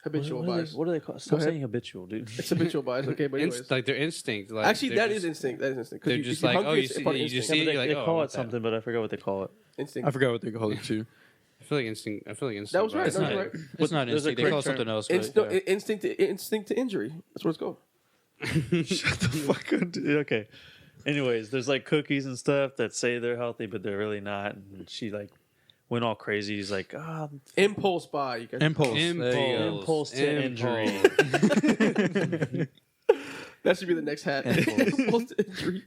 Speaker 2: habitual bias.
Speaker 1: What do they call? Stop
Speaker 2: ahead.
Speaker 1: saying habitual, dude.
Speaker 2: It's habitual bias. Okay, but anyways.
Speaker 4: Like their instinct. Like
Speaker 2: Actually,
Speaker 4: they're
Speaker 2: that
Speaker 4: just-
Speaker 2: is instinct. That is instinct. 'Cause
Speaker 4: They're
Speaker 2: if
Speaker 4: just
Speaker 2: you're
Speaker 4: like,
Speaker 2: hungry,
Speaker 4: you
Speaker 2: it's
Speaker 4: see-
Speaker 2: part of
Speaker 4: you just
Speaker 2: instinct.
Speaker 4: see
Speaker 1: They,
Speaker 4: you're like,
Speaker 1: they
Speaker 4: oh, I
Speaker 1: call
Speaker 4: want
Speaker 1: it
Speaker 4: that.
Speaker 1: something, but I forgot what they call it.
Speaker 2: Instinct.
Speaker 3: I forgot what they call it too.
Speaker 4: I feel like instinct.
Speaker 2: That was right.
Speaker 3: It's
Speaker 2: That
Speaker 3: not.
Speaker 2: was right.
Speaker 3: It's not
Speaker 1: There's a
Speaker 3: instinct. They
Speaker 1: quick
Speaker 3: call it
Speaker 1: term.
Speaker 3: something else.
Speaker 2: Instinct to injury. That's what it's called.
Speaker 1: Shut the fuck up, dude. Okay. Anyways, there's like cookies and stuff that say they're healthy, but they're really not. And she like went all crazy. He's like,
Speaker 2: Impulse buy. You guys.
Speaker 3: Impulse.
Speaker 1: Impulse to injury.
Speaker 2: That should be the next hat.
Speaker 3: Impulse.
Speaker 2: Impulse to injury.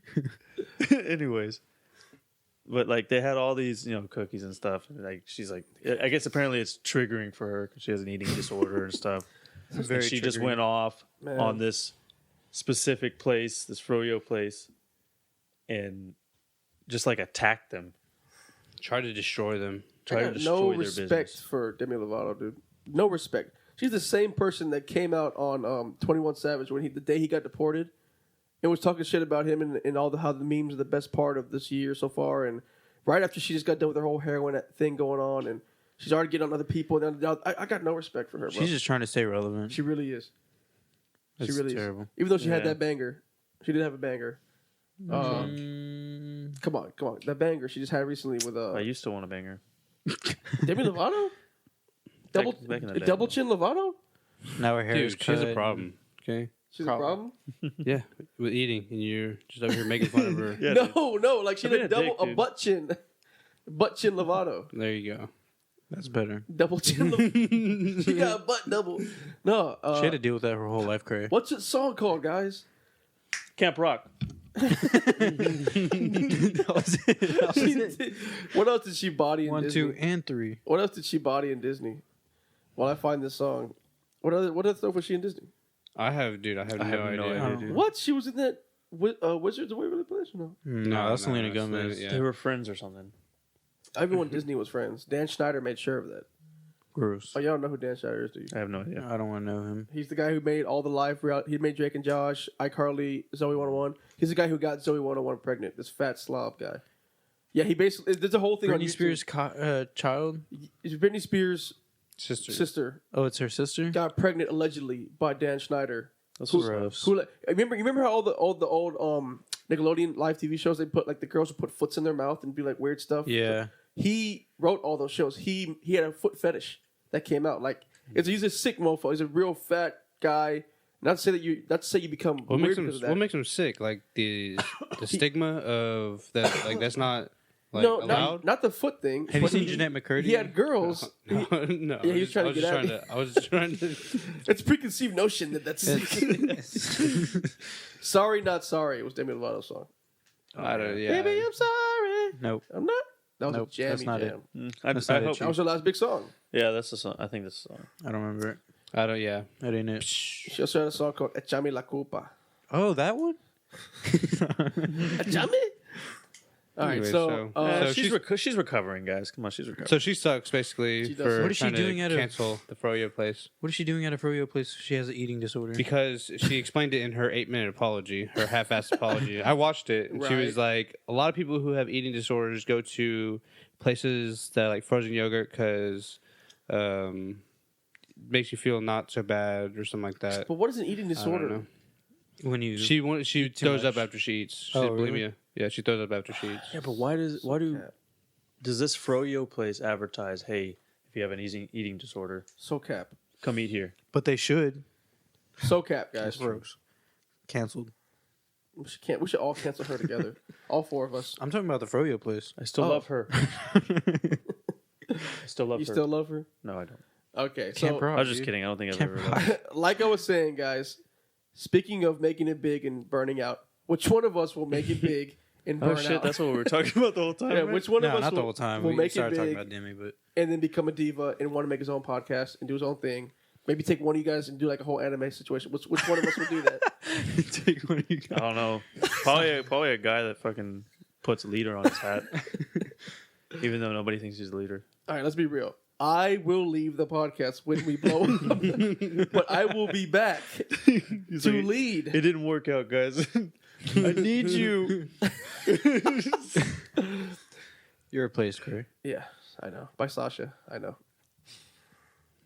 Speaker 1: Anyways, but like they had all these cookies and stuff. And like she's like, I guess apparently it's triggering for her because she has an eating disorder and stuff. And
Speaker 3: very
Speaker 1: she just
Speaker 3: triggering.
Speaker 1: went off
Speaker 2: Man.
Speaker 1: on this specific place, this froyo place, and just like attacked them.
Speaker 4: Try to destroy them.
Speaker 1: Try
Speaker 2: I
Speaker 1: to
Speaker 2: got
Speaker 1: destroy
Speaker 2: no
Speaker 1: their
Speaker 2: respect
Speaker 1: business.
Speaker 2: for Demi Lovato, dude. No respect. She's the same person that came out on 21 Savage when the day he got deported, and was talking shit about him and all how the memes are the best part of this year so far. And right after she just got done with her whole heroin thing going on, and she's already getting on other people. And I got no respect for her, bro.
Speaker 3: She's just trying to stay relevant.
Speaker 2: She really is.
Speaker 3: That's
Speaker 2: she really
Speaker 3: terrible.
Speaker 2: is. Even though she had
Speaker 1: Yeah.
Speaker 2: that banger, she did have a banger. Come on, that banger she just had recently with
Speaker 1: I used to want to bang her.
Speaker 2: Demi Lovato.
Speaker 1: Back in the day.
Speaker 2: Double chin Lovato.
Speaker 3: Now her hair is
Speaker 4: Dude, she has a
Speaker 3: cut.
Speaker 4: problem. Okay.
Speaker 2: She's a problem.
Speaker 4: Yeah, with eating, and you're just over here making fun of her.
Speaker 1: Yeah, dude.
Speaker 2: No, like she
Speaker 1: I'm
Speaker 2: had
Speaker 1: being
Speaker 2: a
Speaker 1: a
Speaker 2: double
Speaker 1: dick,
Speaker 2: a
Speaker 1: dude.
Speaker 2: butt chin Lovato.
Speaker 4: There you go.
Speaker 3: That's better.
Speaker 2: Double chin. She got a butt double. No,
Speaker 3: She had to deal with that her whole life, Cray.
Speaker 2: what's that song called, guys?
Speaker 1: Camp Rock.
Speaker 2: What else did she body in
Speaker 3: 1,
Speaker 2: Disney?
Speaker 3: 2, and 3.
Speaker 2: What else did she body in Disney? While I find this song, what other stuff was she in Disney?
Speaker 4: I have no idea.
Speaker 1: dude.
Speaker 2: What? She was in that Wizards of Waverly Place or no?
Speaker 3: No, that's Selena
Speaker 4: that's
Speaker 3: Gomez.
Speaker 4: yeah.
Speaker 1: They were friends or something.
Speaker 2: Everyone Disney was friends. Dan Schneider made sure of that.
Speaker 3: Gross.
Speaker 2: Oh, y'all don't know who Dan Schneider is, do you?
Speaker 1: I have no idea.
Speaker 3: I don't want to know him.
Speaker 2: He's the guy who made all the live reality. He made Drake and Josh, iCarly, Zoe 101. He's the guy who got Zoe 101 pregnant. This fat slob guy. Yeah, he basically. There's a whole thing on
Speaker 3: Britney
Speaker 2: YouTube.
Speaker 3: Spears' child?
Speaker 2: It's Britney Spears'
Speaker 4: Sister.
Speaker 2: sister
Speaker 3: Oh, it's her sister?
Speaker 2: got pregnant allegedly by Dan Schneider.
Speaker 1: That's
Speaker 2: Who-
Speaker 1: gross.
Speaker 2: Who? You remember how all the old Nickelodeon live TV shows they put like the girls would put foots in their mouth and be like weird stuff.
Speaker 3: Yeah.
Speaker 2: He wrote all those shows. He had a foot fetish that came out. Like he's a sick mofo. He's a real fat guy. Not to say you become
Speaker 4: What
Speaker 2: weird
Speaker 4: makes him?
Speaker 2: because of that.
Speaker 4: What makes him sick? Like the stigma of that. Like that's not like
Speaker 2: no,
Speaker 4: allowed.
Speaker 2: not the foot thing.
Speaker 3: Have you
Speaker 2: but
Speaker 3: seen
Speaker 2: he-
Speaker 3: Jeanette McCurdy?
Speaker 2: He had girls.
Speaker 4: No, no.
Speaker 2: Yeah, he was trying to get at
Speaker 4: I was just trying to.
Speaker 2: It's preconceived notion that's. Sorry, not sorry. It was Demi Lovato's song.
Speaker 4: I don't. Yeah.
Speaker 2: Baby, I'm sorry.
Speaker 3: Nope.
Speaker 2: I'm not. That was
Speaker 3: Nope,
Speaker 2: a jammy
Speaker 3: that's not it.
Speaker 2: jam.
Speaker 3: That's
Speaker 1: I
Speaker 3: not it,
Speaker 1: hope.
Speaker 3: Chief.
Speaker 2: That was her last big song.
Speaker 1: Yeah, that's the song. I think that's the song.
Speaker 3: I don't remember it.
Speaker 4: I don't. Yeah.
Speaker 3: That ain't it.
Speaker 2: She also had a song called Echame la culpa.
Speaker 3: Oh, that one?
Speaker 2: Echame? All right,
Speaker 4: Anyway,
Speaker 2: so,
Speaker 4: so
Speaker 1: She's recovering, guys. Come on, she's recovering.
Speaker 4: So she sucks basically
Speaker 2: She does.
Speaker 4: for
Speaker 3: What is she
Speaker 4: trying to
Speaker 3: doing at a-
Speaker 4: cancel the Froyo place
Speaker 3: What is she doing at a froyo place? She has an eating disorder.
Speaker 4: because she explained it in her 8-minute apology, her half-assed apology. I watched it, and she was like, "A lot of people who have eating disorders go to places that like frozen yogurt because makes you feel not so bad or something like that."
Speaker 2: but what is an eating
Speaker 4: I don't
Speaker 2: disorder?
Speaker 4: know.
Speaker 3: When you
Speaker 4: She
Speaker 3: too
Speaker 4: throws up
Speaker 3: much.
Speaker 4: after she eats. She
Speaker 3: Oh,
Speaker 4: has
Speaker 3: really?
Speaker 4: bulimia. Yeah, she throws up after she eats.
Speaker 1: Yeah, but why does this froyo place advertise? Hey, if you have an eating disorder,
Speaker 2: So cap.
Speaker 1: come eat here.
Speaker 3: But they should.
Speaker 2: So cap, guys.
Speaker 3: Gross. Canceled.
Speaker 2: We should all cancel her together. All four of us.
Speaker 3: I'm talking about the froyo place.
Speaker 1: I still
Speaker 2: Oh.
Speaker 1: love her. I still love
Speaker 2: You
Speaker 1: her.
Speaker 2: still love her?
Speaker 1: No, I don't.
Speaker 2: Okay,
Speaker 3: Camp
Speaker 2: so
Speaker 3: Rock,
Speaker 1: I was just
Speaker 3: dude.
Speaker 1: kidding. I don't think I've
Speaker 3: Camp
Speaker 1: ever.
Speaker 3: Rock.
Speaker 1: Loved her.
Speaker 2: like I was saying, guys, Speaking of making it big and burning out, which one of us will make it big and burn
Speaker 1: Oh shit,
Speaker 2: out?
Speaker 1: that's what we were talking about the whole time.
Speaker 2: Yeah,
Speaker 1: right?
Speaker 2: which one of
Speaker 3: No,
Speaker 2: us
Speaker 3: not
Speaker 2: will,
Speaker 3: the whole time.
Speaker 2: will
Speaker 3: We
Speaker 2: make it
Speaker 3: started talking
Speaker 2: big
Speaker 3: about Demi, but
Speaker 2: and then become a diva and want to make his own podcast and do his own thing? Maybe take one of you guys and do like a whole anime situation. Which one of us would do that?
Speaker 3: take one of you
Speaker 1: I don't know. Probably a guy that fucking puts leader on his hat, even though nobody thinks he's a leader.
Speaker 2: All right, let's be real. I will leave the podcast when we blow up, but I will be back
Speaker 1: He's
Speaker 2: to
Speaker 1: like,
Speaker 2: lead.
Speaker 1: It didn't work out, guys. I need you.
Speaker 3: You're replaced, Corey.
Speaker 2: Yeah, I know. By Sasha, I know.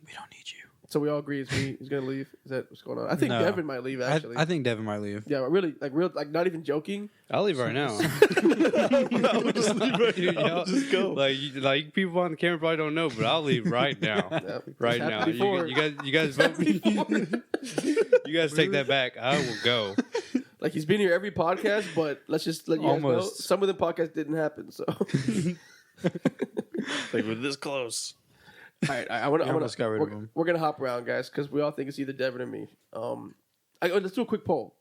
Speaker 3: We don't need you.
Speaker 2: So we all agree he's going to leave. Is that what's going on? I think
Speaker 3: No.
Speaker 2: Devin might leave. Actually,
Speaker 3: I think Devin might leave.
Speaker 2: yeah, but really, like, not even joking.
Speaker 4: I'll leave right now.
Speaker 1: I'll just leave right
Speaker 4: Dude,
Speaker 1: now.
Speaker 4: y'all-
Speaker 1: Just go.
Speaker 4: Like people on the camera probably don't know, but I'll leave right now.
Speaker 2: Yeah,
Speaker 4: Right
Speaker 2: it's
Speaker 4: now.
Speaker 2: happened before.
Speaker 4: You guys vote me. You guys take that back. I will go.
Speaker 2: Like he's been here every podcast, but let's just let you guys know
Speaker 3: Almost.
Speaker 2: some of the podcasts didn't happen. So,
Speaker 1: Like we're this close.
Speaker 2: all right, I want
Speaker 3: You almost got rid of him.
Speaker 2: We're gonna hop around, guys, because we all think it's either Devin or me. Let's do a quick poll.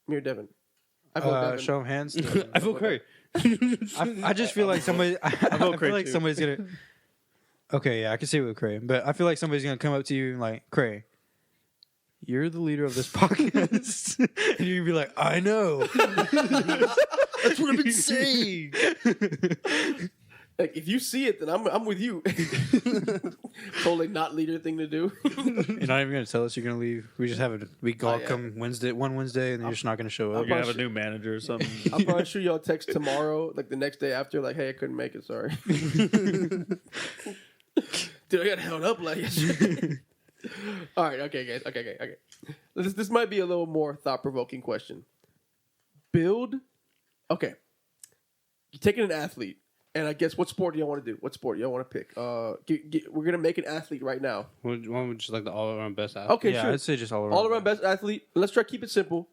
Speaker 2: Me or Devin? I vote Devin.
Speaker 3: Show of hands.
Speaker 4: I feel Curry.
Speaker 3: I just feel like somebody. I
Speaker 1: vote
Speaker 3: feel
Speaker 1: Cray,
Speaker 3: like
Speaker 1: too.
Speaker 3: somebody's gonna. Okay, yeah, I can see it with Cray, but I feel like somebody's gonna come up to you and like, Cray, you're the leader of this podcast, and you're gonna be like, I know. That's what I've been saying.
Speaker 2: Like if you see it, then I'm with you. Totally not leader thing to do.
Speaker 3: You're not even gonna tell us you're gonna leave. We just have we all
Speaker 2: yeah.
Speaker 3: come one Wednesday, and then you're just not gonna show
Speaker 1: You're
Speaker 3: up.
Speaker 1: gonna have a new manager or something.
Speaker 2: I'll probably shoot y'all a text tomorrow, like the next day after, like, hey, I couldn't make it, sorry. Dude, I got held up like yesterday. All right, okay, guys. Okay. This might be a little more thought-provoking question. Okay. You're taking an athlete, and I guess what sport do y'all want to do? What sport y'all want to pick? We're going to make an athlete right now.
Speaker 4: One would just like the all-around best athlete.
Speaker 2: Okay,
Speaker 3: Yeah,
Speaker 2: sure.
Speaker 3: I'd say just all around.
Speaker 2: All around best athlete. Let's try to keep it simple.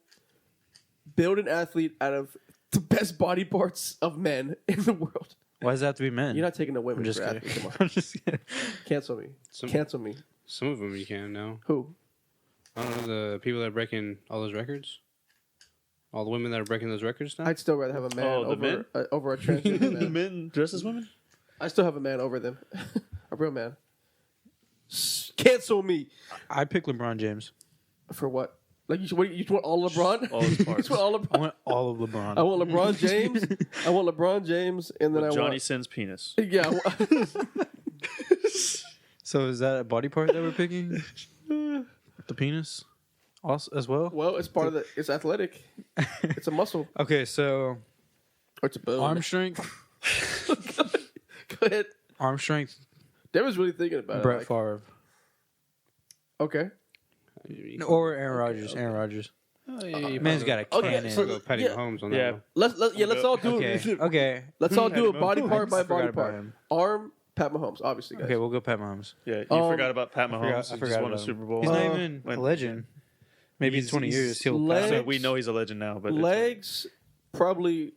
Speaker 2: Build an athlete out of the best body parts of men in the world.
Speaker 3: Why does that have to be men?
Speaker 2: You're not taking the
Speaker 3: I'm
Speaker 2: women
Speaker 3: just
Speaker 2: for
Speaker 3: kidding.
Speaker 2: athletes. Come on.
Speaker 3: I'm just kidding.
Speaker 2: Cancel me. Cancel me.
Speaker 4: Some of them you can now.
Speaker 2: Who?
Speaker 4: I don't know the people that are breaking all those records. All the women that are breaking those records now.
Speaker 2: I'd still rather have a man
Speaker 1: Oh, the men?
Speaker 2: over a transgender
Speaker 1: The
Speaker 2: man.
Speaker 1: men dress as women?
Speaker 2: I still have a man over them. A real man. Cancel me.
Speaker 3: I pick LeBron James.
Speaker 2: For what? Like you want all LeBron?
Speaker 1: All his
Speaker 2: You
Speaker 1: parts.
Speaker 2: want all
Speaker 3: I
Speaker 2: LeBron?
Speaker 3: want all of LeBron.
Speaker 2: I want LeBron James. I want LeBron James, and then
Speaker 1: With
Speaker 2: I
Speaker 1: Johnny
Speaker 2: want
Speaker 1: Sin's penis.
Speaker 2: yeah.
Speaker 3: So is that a body part that we're picking? The penis, also as well.
Speaker 2: Well, it's part of the. It's athletic. It's a muscle.
Speaker 3: Okay, so
Speaker 2: Or it's a bone.
Speaker 3: arm strength.
Speaker 2: Go ahead.
Speaker 3: Arm strength.
Speaker 2: Devin's really thinking about
Speaker 3: Brett
Speaker 2: it. Like,
Speaker 3: Favre
Speaker 2: okay.
Speaker 3: or Aaron Rodgers. Aaron Rodgers. Man's got a
Speaker 2: Okay,
Speaker 3: cannon.
Speaker 2: so-
Speaker 4: Go Patty
Speaker 2: Yeah.
Speaker 4: Mahomes on
Speaker 1: Yeah.
Speaker 4: that one.
Speaker 2: Let's all do
Speaker 3: Okay.
Speaker 2: it.
Speaker 3: Okay.
Speaker 2: Let's all do it
Speaker 1: Patty
Speaker 2: body
Speaker 1: Mahomes.
Speaker 2: part by
Speaker 3: I forgot
Speaker 2: body
Speaker 3: about
Speaker 2: part.
Speaker 3: him.
Speaker 2: Arm, Pat Mahomes, obviously, guys.
Speaker 3: Okay, we'll go Pat Mahomes.
Speaker 1: Yeah, you
Speaker 2: Um,
Speaker 1: forgot about Pat Mahomes.
Speaker 3: I
Speaker 1: He
Speaker 3: forgot
Speaker 1: just won a
Speaker 3: about him.
Speaker 1: Super Bowl.
Speaker 3: He's not even
Speaker 1: When-
Speaker 3: a legend. Maybe in
Speaker 1: He's-
Speaker 3: 20 years
Speaker 1: he's
Speaker 3: he'll
Speaker 2: leg-
Speaker 3: pass.
Speaker 1: So we know he's a legend now, but it's-
Speaker 2: Legs, probably.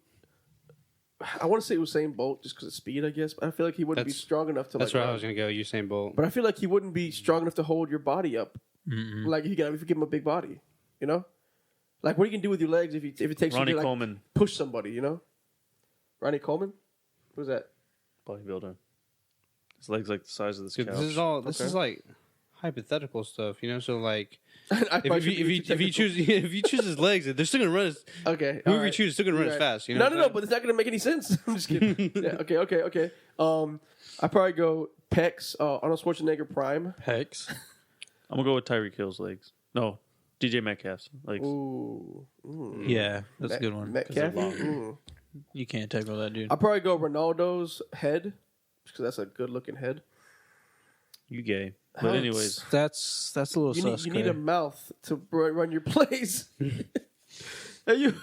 Speaker 2: I want to say Usain Bolt just because of speed, I guess. But I feel like he wouldn't be
Speaker 4: That's-
Speaker 2: strong enough to.
Speaker 4: That's
Speaker 2: like,
Speaker 4: where I
Speaker 2: run.
Speaker 4: was gonna go. Usain Bolt.
Speaker 2: But I feel like he wouldn't be strong enough to hold your body up.
Speaker 3: Mm-mm.
Speaker 2: Like if you give him a big body, you know. Like what you can do with your legs if it takes
Speaker 1: Ronnie
Speaker 2: you to like,
Speaker 1: Coleman,
Speaker 2: push somebody, you know. Ronnie Coleman, who's that?
Speaker 1: bodybuilder. His legs like the size of this
Speaker 4: Dude,
Speaker 1: couch.
Speaker 4: this is all. This
Speaker 2: Okay.
Speaker 4: is like hypothetical stuff, you know. So like,
Speaker 2: I probably
Speaker 4: if
Speaker 2: shouldn't
Speaker 4: you
Speaker 2: be too
Speaker 4: if you choose his legs, they're still gonna run as
Speaker 2: okay,
Speaker 4: whoever
Speaker 2: all
Speaker 4: you
Speaker 2: right.
Speaker 4: choose is still gonna run
Speaker 2: You're
Speaker 4: as
Speaker 2: right.
Speaker 4: fast. You know.
Speaker 2: No, but it's not gonna make any sense. I'm just kidding. Yeah, okay. I probably go pecs. Arnold Schwarzenegger prime.
Speaker 3: Pecs.
Speaker 1: I'm gonna go with Tyreek Hill's legs. No, DJ Metcalf's legs.
Speaker 2: Ooh,
Speaker 3: Yeah, that's a good one.
Speaker 2: Metcalf.
Speaker 1: long.
Speaker 2: Mm.
Speaker 3: You can't tackle that dude.
Speaker 2: I'll probably go Ronaldo's head because that's a good looking head.
Speaker 1: You gay.
Speaker 2: How-
Speaker 1: But anyways,
Speaker 3: That's a little
Speaker 2: You
Speaker 3: sus.
Speaker 2: need a mouth to run your plays. Are you?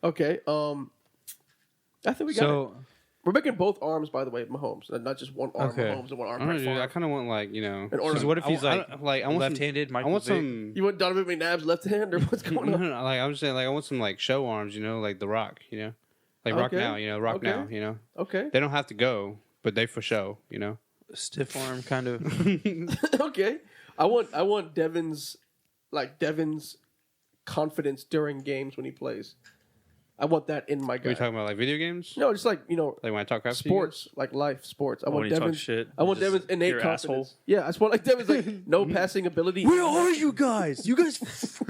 Speaker 2: Okay. I think we got it.
Speaker 3: So
Speaker 2: We're making both arms, by the way, Mahomes, not just one arm
Speaker 3: Okay.
Speaker 2: Mahomes and one arm.
Speaker 4: I don't know,
Speaker 2: Brett
Speaker 4: dude. I
Speaker 2: Favre.
Speaker 4: kind of want like you know.
Speaker 2: An order.
Speaker 3: because what if he's
Speaker 4: I
Speaker 3: like
Speaker 4: I want
Speaker 3: left-handed?
Speaker 4: Some, I
Speaker 3: Michael
Speaker 4: want
Speaker 3: Vick?
Speaker 4: some.
Speaker 2: You want Donovan McNabb's left hand, or what's going
Speaker 4: No,
Speaker 2: on?
Speaker 4: no, like I'm just saying, like I want some like show arms, you know, like The Rock, you know, like Rock
Speaker 2: Okay.
Speaker 4: now, you know, Rock
Speaker 2: Okay.
Speaker 4: now, you know.
Speaker 2: Okay.
Speaker 4: They don't have to go, but they for show, you know.
Speaker 3: stiff arm kind of.
Speaker 2: Okay. I want Devin's like Devin's confidence during games when he plays. I want that in my
Speaker 4: Are
Speaker 2: guy.
Speaker 4: we talking about like video games?
Speaker 2: No, just like
Speaker 4: Like when I talk crap to you
Speaker 2: sports, like life sports. I
Speaker 1: when
Speaker 2: want
Speaker 1: you talk
Speaker 2: Devin's.
Speaker 1: shit,
Speaker 2: I want
Speaker 1: just-
Speaker 2: Devin's innate
Speaker 1: you're an
Speaker 2: confidence.
Speaker 1: asshole.
Speaker 2: Yeah, I just want like Devin's like no passing ability.
Speaker 3: Where are you guys? You guys,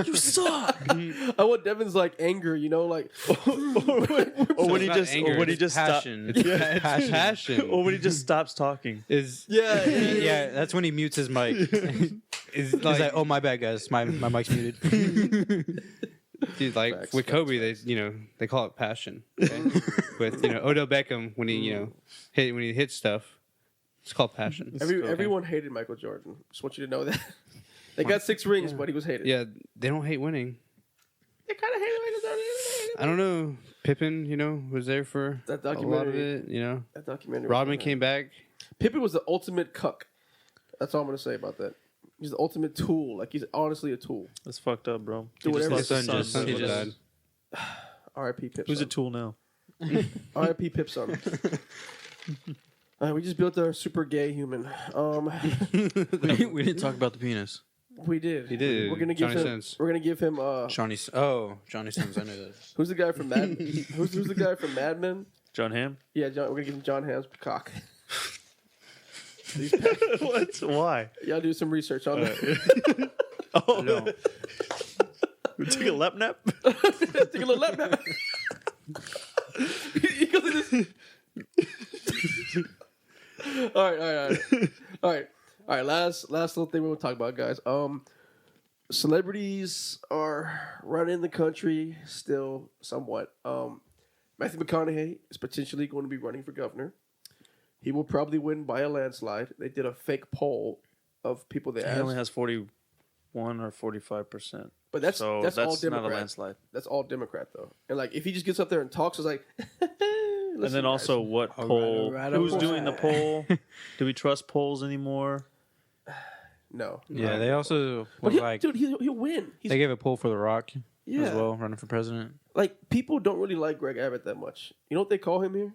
Speaker 3: you suck.
Speaker 2: I want Devin's like anger, like
Speaker 1: or when he
Speaker 4: not
Speaker 1: just,
Speaker 4: anger,
Speaker 1: or when he
Speaker 4: it's
Speaker 1: just stops,
Speaker 4: passion. It's passion.
Speaker 1: or when he just stops talking.
Speaker 4: Is
Speaker 3: Yeah, that's when he mutes his mic. He's like, "Oh, my bad, guys. My mic's muted."
Speaker 4: dude, like
Speaker 2: Facts,
Speaker 4: with
Speaker 2: facts,
Speaker 4: Kobe, they call it passion. Okay? With Odell Beckham when he hits stuff, it's called passion.
Speaker 2: everyone hated Michael Jordan. Just want you to know that. They got 6 rings, but he was hated.
Speaker 4: Yeah, they don't hate winning.
Speaker 2: They kind of hated Michael Jordan.
Speaker 4: I don't know. Pippen, was there for
Speaker 2: That
Speaker 4: a lot of
Speaker 2: documentary.
Speaker 4: it.
Speaker 2: That documentary.
Speaker 4: Rodman came back.
Speaker 2: Pippen was the ultimate cuck. That's all I'm gonna say about that. He's the ultimate tool. Like he's honestly a tool.
Speaker 1: That's fucked up, bro.
Speaker 2: Do whatever
Speaker 1: lost his
Speaker 2: his
Speaker 1: son.
Speaker 2: son
Speaker 4: He
Speaker 2: just-
Speaker 4: died.
Speaker 2: R.I.P. Pip.
Speaker 1: Who's a tool now?
Speaker 2: R.I.P. Pip son. We just built our super gay human.
Speaker 3: we didn't talk about the penis.
Speaker 2: We did.
Speaker 4: He did.
Speaker 2: We're gonna give
Speaker 4: Johnny
Speaker 2: him.
Speaker 4: Sins.
Speaker 2: We're gonna give him.
Speaker 3: Johnny Sins. I knew that.
Speaker 2: Who's the guy from Mad? who's the guy from Mad Men?
Speaker 1: John Hamm.
Speaker 2: Yeah, John. We're gonna give him John Hamm's cock.
Speaker 1: What? Why?
Speaker 2: Y'all do some research on that.
Speaker 1: Oh
Speaker 3: No.
Speaker 1: We took a lap nap.
Speaker 2: Take a little lap nap. He goes in this. All right. Last little thing we want to talk about, guys. Celebrities are running the country still somewhat. Matthew McConaughey is potentially going to be running for governor. He will probably win by a landslide. They did a fake poll of people they
Speaker 1: He
Speaker 2: asked,
Speaker 1: only has 41 or 45%.
Speaker 2: but that's
Speaker 1: So
Speaker 2: all
Speaker 1: that's not a
Speaker 2: Democrat.
Speaker 1: landslide.
Speaker 2: That's all Democrat though. And like if he just gets up there and talks, it's like.
Speaker 1: And then also, what
Speaker 3: All right,
Speaker 1: poll?
Speaker 3: all right,
Speaker 1: Who's
Speaker 3: all
Speaker 1: doing the
Speaker 3: right.
Speaker 1: poll? Do we trust polls anymore?
Speaker 2: No.
Speaker 3: Yeah, they also
Speaker 2: But
Speaker 3: were
Speaker 2: dude, he'll win. He's,
Speaker 3: they gave a poll for The Rock
Speaker 2: yeah.
Speaker 3: as well, running for president.
Speaker 2: Like people don't really like Greg Abbott that much. You know what they call him here?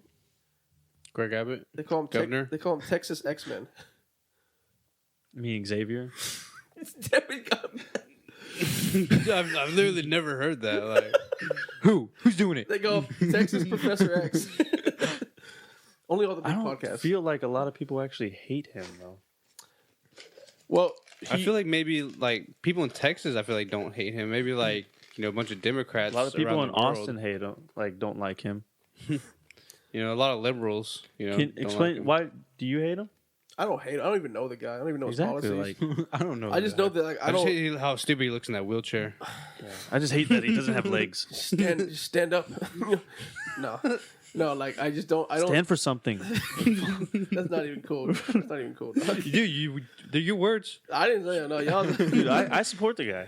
Speaker 4: Greg Abbott.
Speaker 2: They call him
Speaker 4: Governor?
Speaker 2: they call him Texas X-Men.
Speaker 1: Me, Xavier.
Speaker 2: It's Derek Gunn.
Speaker 4: I've literally never heard that. Like,
Speaker 3: Who's doing it?
Speaker 2: They go Texas Professor X. Only all the
Speaker 1: I
Speaker 2: big
Speaker 1: don't
Speaker 2: podcasts.
Speaker 1: feel like a lot of people actually hate him though.
Speaker 2: Well,
Speaker 4: I feel like maybe like people in Texas, I feel like don't hate him. Maybe like a bunch of Democrats.
Speaker 1: A lot of people
Speaker 4: around
Speaker 1: in
Speaker 4: the world.
Speaker 1: Austin hate him, don't like him.
Speaker 4: A lot of liberals.
Speaker 1: Can
Speaker 4: don't
Speaker 1: explain
Speaker 4: like him.
Speaker 1: why do you hate him?
Speaker 2: I don't hate. I don't even know the guy. I don't even know
Speaker 1: Exactly.
Speaker 2: his policies.
Speaker 1: Like,
Speaker 3: I don't know.
Speaker 2: I just know that like I
Speaker 4: I just
Speaker 2: don't
Speaker 4: hate how stupid he looks in that wheelchair.
Speaker 1: I just hate that he doesn't have legs.
Speaker 2: stand up. No, like I just don't. I don't.
Speaker 1: Stand for something.
Speaker 2: That's not even cool. That's not even cool.
Speaker 4: They're your words.
Speaker 2: I didn't say it. No, y'all.
Speaker 1: Dude, I support the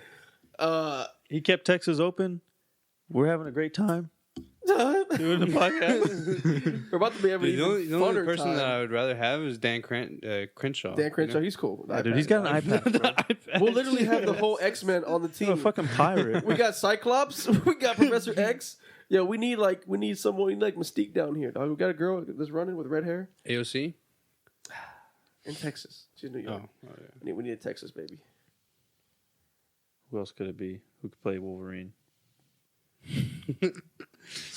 Speaker 1: guy. He kept Texas open. We're having a great time doing the podcast.
Speaker 2: We're about to be having
Speaker 4: Dude,
Speaker 2: even
Speaker 4: the only
Speaker 2: funner
Speaker 4: person
Speaker 2: time.
Speaker 4: that I would rather have is Dan Crenshaw.
Speaker 2: Dan Crenshaw, he's cool.
Speaker 1: Yeah, dude, he's got an iPad, bro.
Speaker 2: We'll literally have the whole X-Men on the
Speaker 1: He's
Speaker 2: team.
Speaker 1: a fucking pirate.
Speaker 2: We got Cyclops. We got Professor X. Yeah, we need someone. We need like Mystique down here, dog. We got a girl that's running with red hair
Speaker 4: AOC.
Speaker 2: in Texas. She's New York.
Speaker 4: Yeah.
Speaker 2: We need a Texas baby.
Speaker 1: Who else could it be? Who could play Wolverine?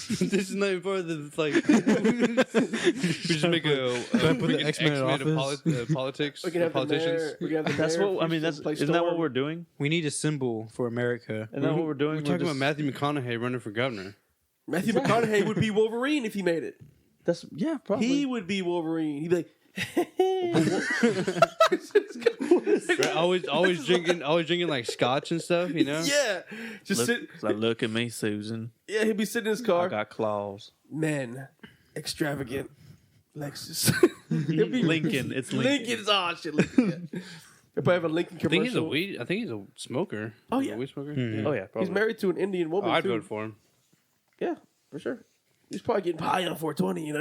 Speaker 4: This is not even part of the we just make
Speaker 3: put the X-Men in office?
Speaker 4: Politics.
Speaker 2: We can have
Speaker 4: politicians.
Speaker 2: the mayor. We can have the
Speaker 1: That's
Speaker 2: mayor.
Speaker 1: what I mean. That's isn't that what we're doing?
Speaker 3: We need a symbol for America.
Speaker 1: Isn't that what we're doing?
Speaker 4: We're talking about Matthew McConaughey running for governor.
Speaker 2: Matthew McConaughey would be Wolverine if he made it.
Speaker 1: That's probably.
Speaker 2: He would be Wolverine. He'd be like.
Speaker 4: Right, always drinking like scotch and stuff,
Speaker 2: Yeah, just sit.
Speaker 1: Look at me, Susan.
Speaker 2: Yeah, he'd be sitting in his
Speaker 1: I
Speaker 2: car.
Speaker 1: got claws.
Speaker 2: Men, extravagant, Lexus. He'd be
Speaker 1: Lincoln. It's Lincoln.
Speaker 2: Lincoln's Lincoln. Yeah. He'll probably have a Lincoln
Speaker 4: I think he's a
Speaker 2: commercial.
Speaker 4: weed. I think he's a smoker.
Speaker 2: Oh,
Speaker 4: He's
Speaker 2: yeah.
Speaker 4: a weed smoker.
Speaker 1: Oh yeah, probably.
Speaker 2: He's married to an Indian woman
Speaker 4: I'd
Speaker 2: too.
Speaker 4: vote for him.
Speaker 2: Yeah, for sure. He's probably getting high on 420,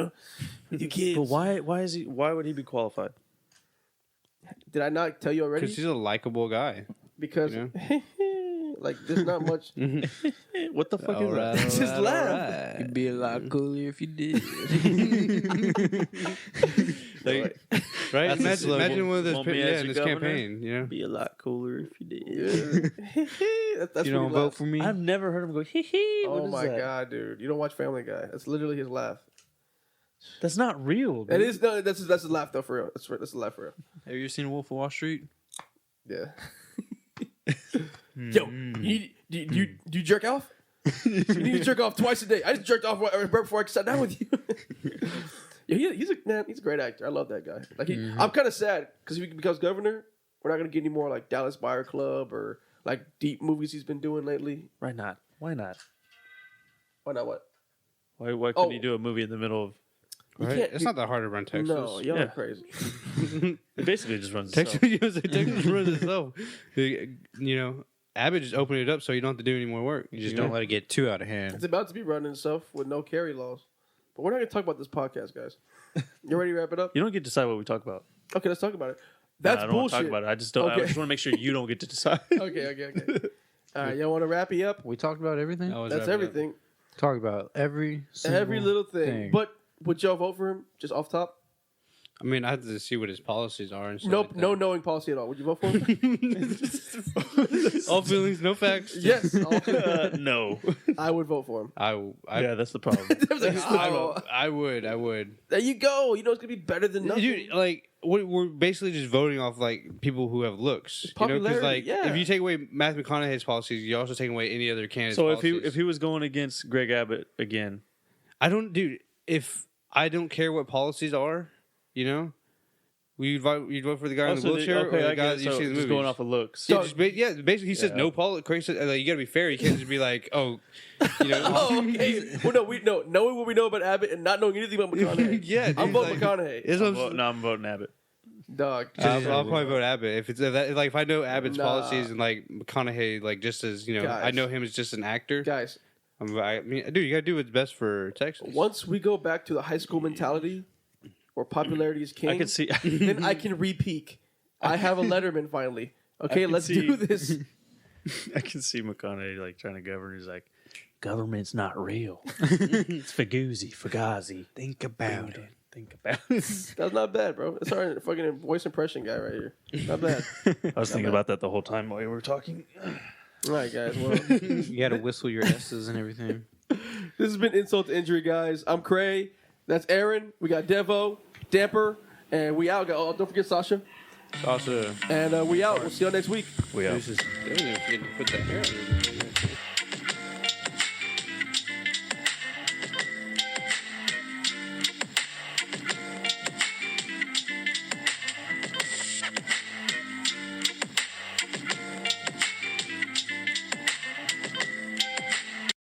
Speaker 2: with your kids.
Speaker 1: But why? Why is he? Why would he be qualified?
Speaker 2: Did I not tell you already?
Speaker 4: Because he's a likable guy.
Speaker 2: Because
Speaker 4: you
Speaker 2: like there's not much.
Speaker 1: What the fuck is that?
Speaker 2: Just laugh.
Speaker 3: It'd be a lot cooler if you did.
Speaker 4: Like, right?
Speaker 1: That's the slogan.
Speaker 4: Imagine one of those
Speaker 1: Want me as
Speaker 4: in
Speaker 1: your
Speaker 4: this
Speaker 1: governor?
Speaker 4: campaign. You know,
Speaker 1: Be a lot cooler if you did.
Speaker 2: Yeah. That's
Speaker 3: You don't vote for me?
Speaker 1: I've never heard him go hee hee.
Speaker 2: Oh my god, dude! You don't watch Family Guy. That's literally his laugh.
Speaker 1: That's not real. Dude.
Speaker 2: It is. No, that's his laugh though. For real, that's a laugh for real.
Speaker 3: Have you ever seen Wolf of Wall Street?
Speaker 2: Yeah. Yo, do you jerk off? You need to jerk off twice a day. I just jerked off right before I sat down with you. Yeah, he's a great actor. I love that guy. Like I'm kind of sad because if he becomes governor, we're not gonna get any more like Dallas Buyer Club or like deep movies he's been doing lately.
Speaker 1: Why not? Why not?
Speaker 2: Why not? What?
Speaker 1: Why couldn't he do a movie in the middle of?
Speaker 2: You
Speaker 4: right?
Speaker 2: can't-
Speaker 4: It's not that hard to run Texas.
Speaker 2: No, y'all
Speaker 1: Yeah.
Speaker 2: are crazy.
Speaker 1: It basically just runs.
Speaker 4: Texas,
Speaker 1: itself.
Speaker 4: Texas runs itself. You know, Abbott just opened it up so you don't have to do any more work.
Speaker 3: You just don't let it get too out of hand.
Speaker 2: It's about to be running itself with no carry laws. But we're not gonna talk about this podcast, guys. You ready to wrap it up?
Speaker 1: You don't get to decide what we talk about.
Speaker 2: Okay, let's talk about it. That's
Speaker 1: I don't want to
Speaker 2: bullshit.
Speaker 1: talk about it. I just don't. I
Speaker 2: Okay.
Speaker 1: just want to make sure you don't get to decide.
Speaker 2: Okay. All right, y'all want to wrap me up?
Speaker 3: We talked about everything.
Speaker 2: That's everything.
Speaker 3: Talk about every
Speaker 2: Little thing.
Speaker 3: thing.
Speaker 2: But would y'all vote for him? Just off top?
Speaker 4: I mean, I have to see what his policies are and stuff.
Speaker 2: Nope,
Speaker 4: like that.
Speaker 2: no knowing policy at all. Would you vote for him?
Speaker 4: All feelings, no facts.
Speaker 2: Yes.
Speaker 1: No.
Speaker 2: I would vote for him.
Speaker 1: Yeah, that's the problem.
Speaker 2: I was like, oh,
Speaker 4: I would.
Speaker 2: there you go. You know it's gonna be better than nothing.
Speaker 4: Dude, like we're basically just voting off like people who have looks. You know, because
Speaker 2: Popularity,
Speaker 4: like
Speaker 2: yeah.
Speaker 4: if you take away Matthew McConaughey's policies, you're also taking away any other candidate's
Speaker 1: So
Speaker 4: policies.
Speaker 1: if he was going against Greg Abbott again,
Speaker 4: if I don't care what policies are, you know, you'd vote for the guy in the
Speaker 1: Also,
Speaker 4: wheelchair or the
Speaker 1: I
Speaker 4: guy that
Speaker 1: guess
Speaker 4: you
Speaker 1: so.
Speaker 4: see in the
Speaker 1: Just
Speaker 4: movies.
Speaker 1: going off of looks.
Speaker 4: Yeah, basically he says
Speaker 1: Yeah.
Speaker 4: no politics. Like, you got to be fair. You can't just be like, oh, you know.
Speaker 2: Oh, okay. Well, no, knowing what we know about Abbott and not knowing anything about McConaughey.
Speaker 4: Yeah, dude,
Speaker 2: I'm voting
Speaker 4: like-
Speaker 2: McConaughey.
Speaker 4: It's what I'm-
Speaker 1: I'm voting Abbott.
Speaker 2: Dog.
Speaker 4: I'll probably vote Abbott if I know Abbott's
Speaker 2: Nah.
Speaker 4: policies and like McConaughey, like just as you know, I
Speaker 2: Guys.
Speaker 4: know him as just an actor.
Speaker 2: Guys,
Speaker 4: I mean, dude, you gotta do what's best for Texas.
Speaker 2: once we go back to the high school mentality where popularity is king,
Speaker 1: I can see.
Speaker 2: then I can re-peak. I have a Letterman finally. Okay,
Speaker 1: can
Speaker 2: let's
Speaker 1: see-
Speaker 2: do this.
Speaker 1: I can see McConaughey like trying to govern. He's like, government's not real. It's Fugazi.
Speaker 3: Think about it.
Speaker 1: Think about it.
Speaker 2: That's not bad, bro. That's our fucking voice impression guy right here. Not bad.
Speaker 1: I was thinking about that the whole time while you were talking.
Speaker 2: All right, guys. Well,
Speaker 3: You got to whistle your S's and everything.
Speaker 2: this has been Insult to Injury, guys. I'm Cray. That's Aaron. We got Devo, Damper, and we out. Oh, don't forget Sasha.
Speaker 4: Also,
Speaker 2: And we out. We'll see y'all next week.
Speaker 1: We out.
Speaker 4: didn't even forget to put that hair on.